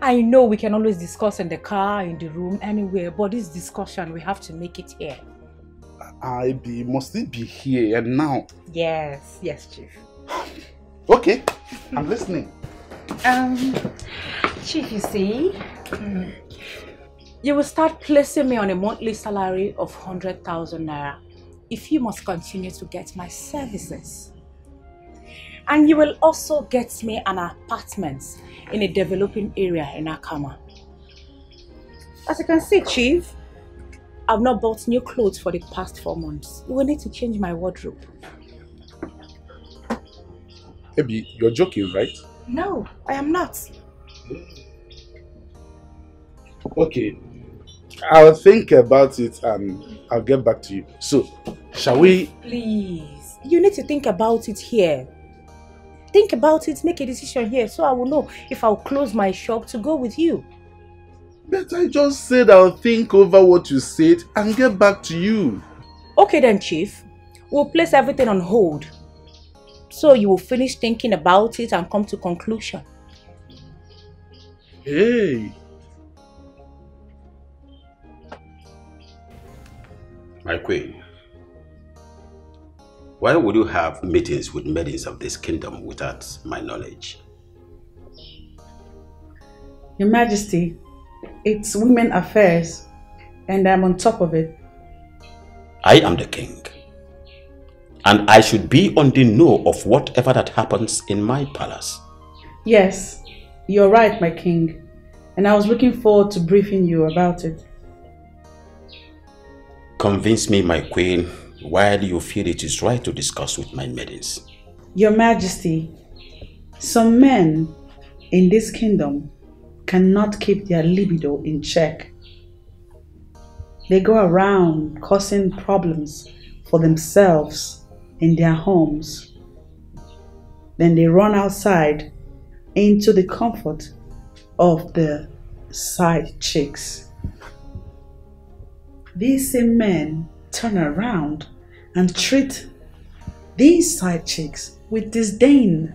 I know we can always discuss in the car, in the room, anywhere. But this discussion, we have to make it here. Abby, must it be here and now? Yes, Chief. Okay, I'm listening. Chief, you see, you will start placing me on a monthly salary of 100,000 naira if you must continue to get my services. And you will also get me an apartment in a developing area in Akama. As you can see, Chief, I've not bought new clothes for the past 4 months. You will need to change my wardrobe. Ebi, you're joking, right? No, I am not. Okay, I'll think about it and I'll get back to you. So, shall we? Please, you need to think about it here. Think about it, make a decision here so I will know if I'll close my shop to go with you. But I just said I'll think over what you said and get back to you. Okay then, Chief. We'll place everything on hold. So you will finish thinking about it and come to conclusion. Hey. My queen, why would you have meetings with maidens of this kingdom without my knowledge? Your Majesty, it's women affairs and I'm on top of it. I am the king. And I should be on the know of whatever that happens in my palace. Yes, you're right, my king. And I was looking forward to briefing you about it. Convince me, my queen, why do you feel it is right to discuss with my maidens? Your Majesty, some men in this kingdom cannot keep their libido in check. They go around causing problems for themselves in their homes. Then they run outside into the comfort of the side chicks. These same men turn around and treat these side chicks with disdain.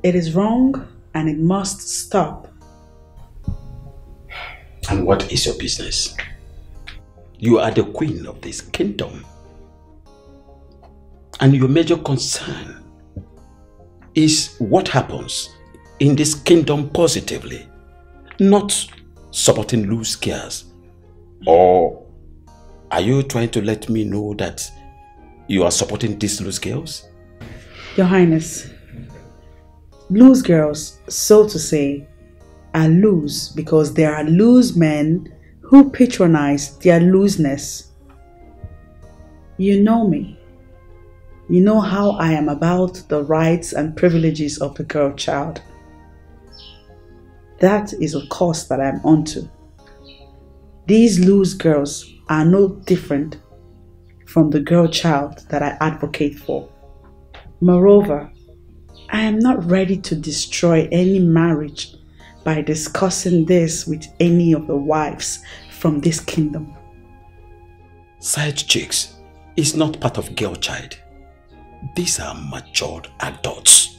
It is wrong and it must stop. And what is your business? You are the queen of this kingdom. And your major concern is what happens in this kingdom positively, not supporting loose girls. Or are you trying to let me know that you are supporting these loose girls? Your Highness, loose girls, so to say, are loose because there are loose men who patronize their looseness. You know me. You know how I am about the rights and privileges of the girl child. That is a course that I am onto. These loose girls are no different from the girl child that I advocate for. Moreover, I am not ready to destroy any marriage by discussing this with any of the wives from this kingdom. Side chicks is not part of girl child. These are matured adults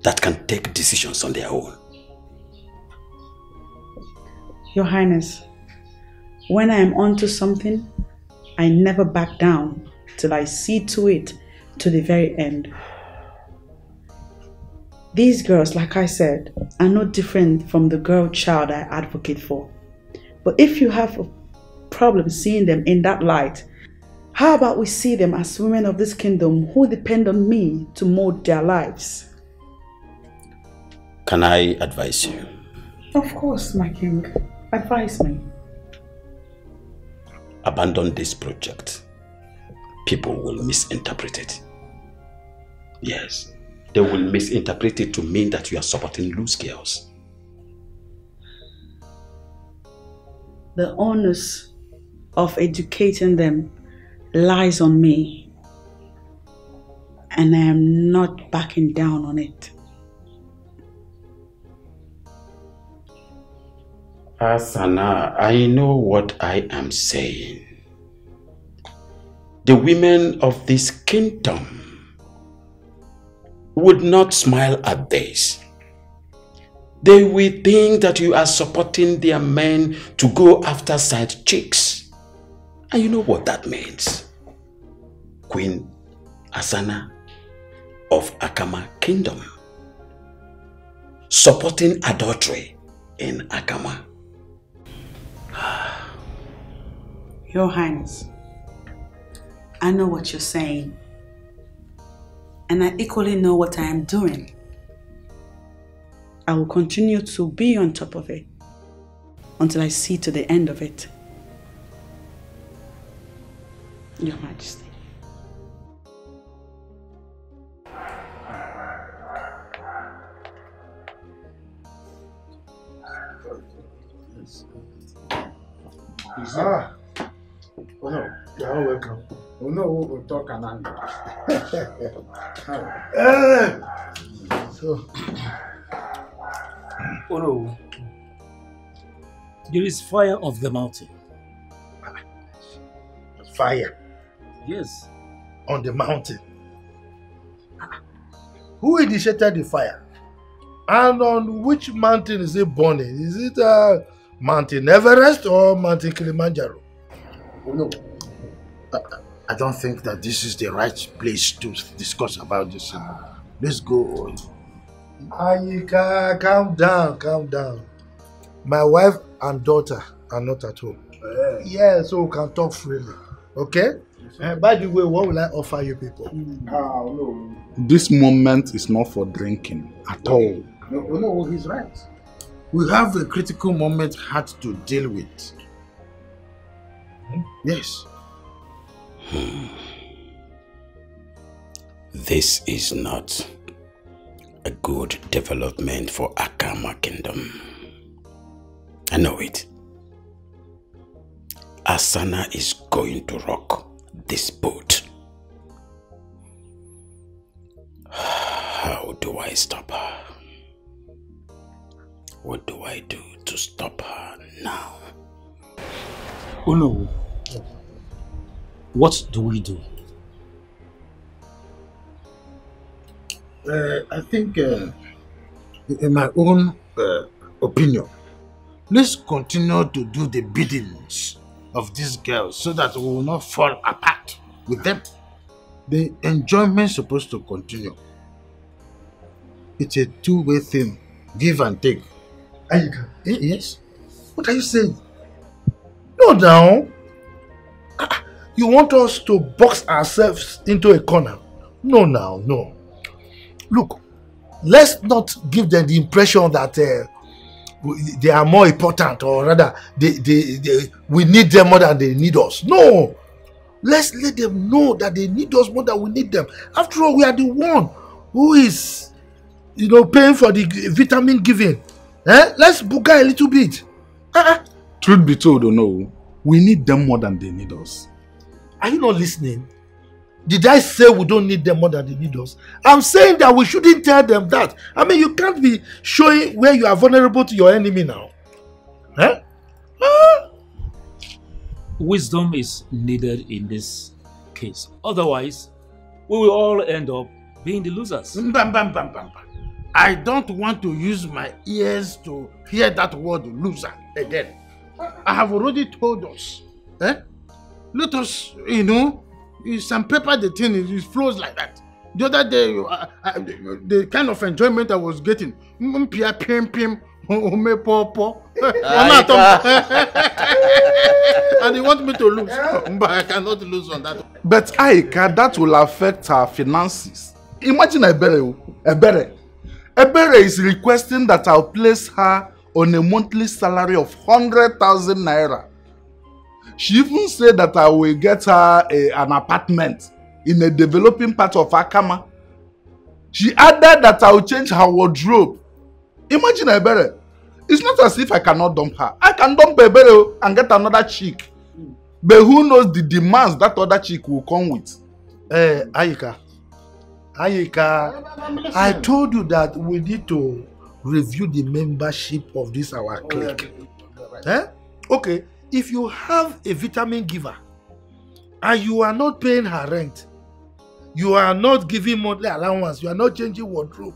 that can take decisions on their own. Your Highness, when I am onto something, I never back down till I see to it to the very end. These girls, like I said, are no different from the girl child I advocate for. But if you have a problem seeing them in that light, how about we see them as women of this kingdom who depend on me to mold their lives? Can I advise you? Of course, my king. Advise me. Abandon this project. People will misinterpret it. Yes, they will misinterpret it to mean that you are supporting loose girls. The onus of educating them lies on me, and I am not backing down on it. Asana, I know what I am saying. The women of this kingdom would not smile at this. They will think that you are supporting their men to go after side chicks. And you know what that means. Queen Asana of Akama Kingdom supporting adultery in Akama. Your Highness, I know what you're saying. And I equally know what I am doing. I will continue to be on top of it until I see to the end of it. Your Majesty. Ah. Oh no, you're welcome. Oh no, we'll talk and So, oh no, there is fire of the mountain. Fire? Yes. On the mountain? Who initiated the fire? And on which mountain is it burning? Is it Mountain Everest or Mountain Kilimanjaro? Oh, no. I don't think that this is the right place to discuss about this. Let's go. Ayika, calm down, calm down. My wife and daughter are not at home. Yeah, so we can talk freely. Okay? By the way, what will I offer you people? No. This moment is not for drinking at all. No, he's right. We have a critical moment had to deal with. Yes. This is not a good development for Akama Kingdom. I know it. Asana is going to rock this boat. How do I stop her? What do I do to stop her now? Oh no. What do we do? I think, in my own opinion, let's continue to do the biddings of these girls so that we will not fall apart with them. The enjoyment is supposed to continue. It's a two-way thing, give and take. Ayika. Yes. What are you saying? No, now. You want us to box ourselves into a corner? No, now, no. Look, let's not give them the impression that they are more important, or rather, we need them more than they need us. No! Let's let them know that they need us more than we need them. After all, we are the one who is, paying for the vitamin giving. Let's booga a little bit. Truth be told, no, we need them more than they need us. Are you not listening? Did I say we don't need them more than they need us? I'm saying that we shouldn't tell them that. I mean, you can't be showing where you are vulnerable to your enemy now. Wisdom is needed in this case. Otherwise, we will all end up being the losers. I don't want to use my ears to hear that word loser again. I have already told us. Let us, sandpaper the thing, it flows like that. The other day, the kind of enjoyment I was getting, and they want me to lose, but I cannot lose on that. But Ayika, that will affect our finances. Imagine Ebere is requesting that I'll place her on a monthly salary of 100,000 naira. She even said that I will get her an apartment in a developing part of Akama. She added that I will change her wardrobe. Imagine Ebere. It's not as if I cannot dump her. I can dump Ebere and get another chick. But who knows the demands that other chick will come with? Ayika, I told you that we need to review the membership of this our clique. Okay, if you have a vitamin giver and you are not paying her rent, you are not giving monthly allowance, you are not changing wardrobe,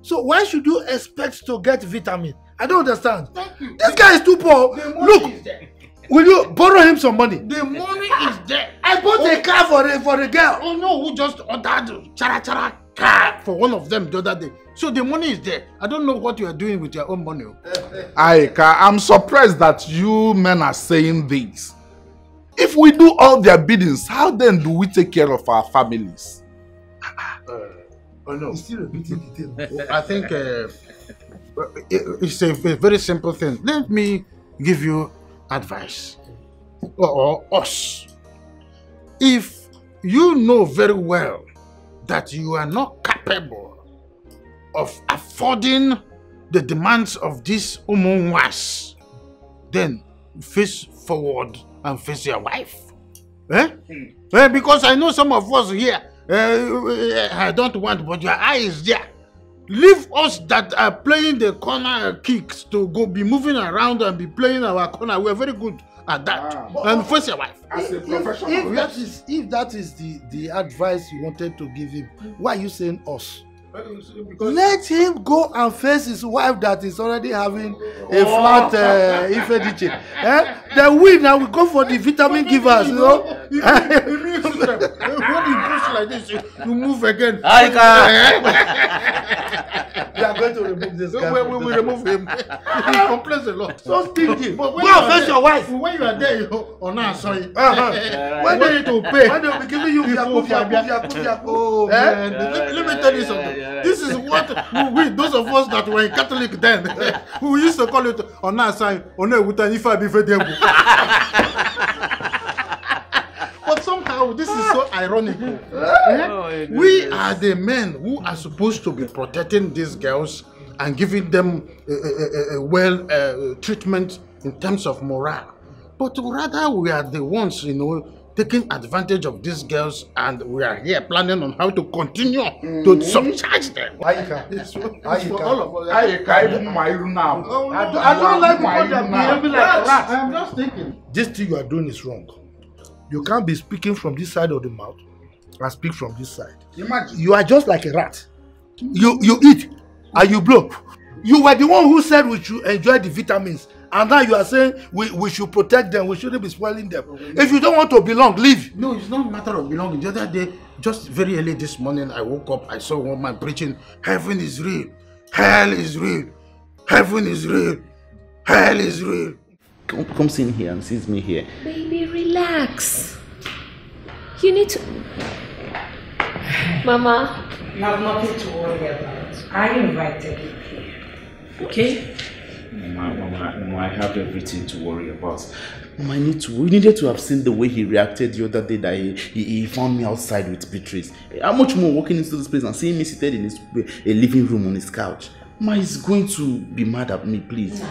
so why should you expect to get vitamin? I don't understand. This guy is too poor. Look, will you borrow him some money? The money is there. I bought a car for a girl. Oh no, who just ordered chara car for one of them the other day. So the money is there. I don't know what you are doing with your own money. Ayika, I'm surprised that you men are saying this. If we do all their biddings, how then do we take care of our families? Oh no. He's still repeating the thing. I think it's a very simple thing. Let me give you advice. Or us. If you know very well that you are not capable of affording the demands of this Umunwas, then face forward and face your wife. Because I know some of us here, I don't want, but your eye is there. Leave us that are playing the corner kicks to go be moving around and be playing our corner. We are very good at that. And face your wife. As a professional. If that is the advice you wanted to give him, why are you saying us? Let him go and face his wife that is already having a flat Ifediche. Then we now we go for the vitamin givers, you know. Immune system. When you push like this, you move again. We are going to remove this guy. We will remove him. He complains a lot. So stingy. Go and face your wife. When you are there, you on our sorry. When they need to pay. When they will be giving you Oh man, let me tell you something. This is what we, those of us that were in Catholic then, we used to call it on our side, on a But somehow this is so ironical. We are the men who are supposed to be protecting these girls and giving them treatment in terms of morale. But rather we are the ones, you know, taking advantage of these girls, and we are here planning on how to continue to subcharge them. I don't like people that behave like rats. I'm just thinking. This thing you are doing is wrong. You can't be speaking from this side of the mouth and speak from this side. Imagine. You are just like a rat. You eat and you blow. You were the one who said we should enjoy the vitamins. And now you are saying we should protect them, we shouldn't be spoiling them. If you don't want to belong, leave. No, it's not a matter of belonging. The other day, just very early this morning, I woke up, I saw one man preaching, heaven is real, hell is real, heaven is real, hell is real. Come sit here and seize me here. Baby, relax. You need to... Mama. You have nothing to worry about. I invited you here. Okay? Mama, I have everything to worry about. Mama, we needed to have seen the way he reacted the other day that he found me outside with Beatrice. How much more walking into this place and seeing me seated in a living room on his couch? Mama is going to be mad at me, please.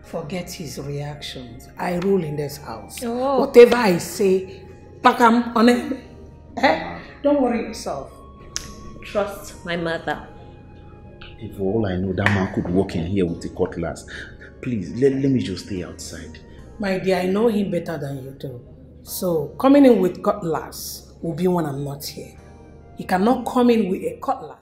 Forget his reactions. I rule in this house. Oh. Whatever I say, pack him on it. Don't worry yourself. Trust my mother. If for all I know, that man could walk in here with a cutlass. Please, let me just stay outside. My dear, I know him better than you do. So, coming in with cutlass will be when I'm not here. He cannot come in with a cutlass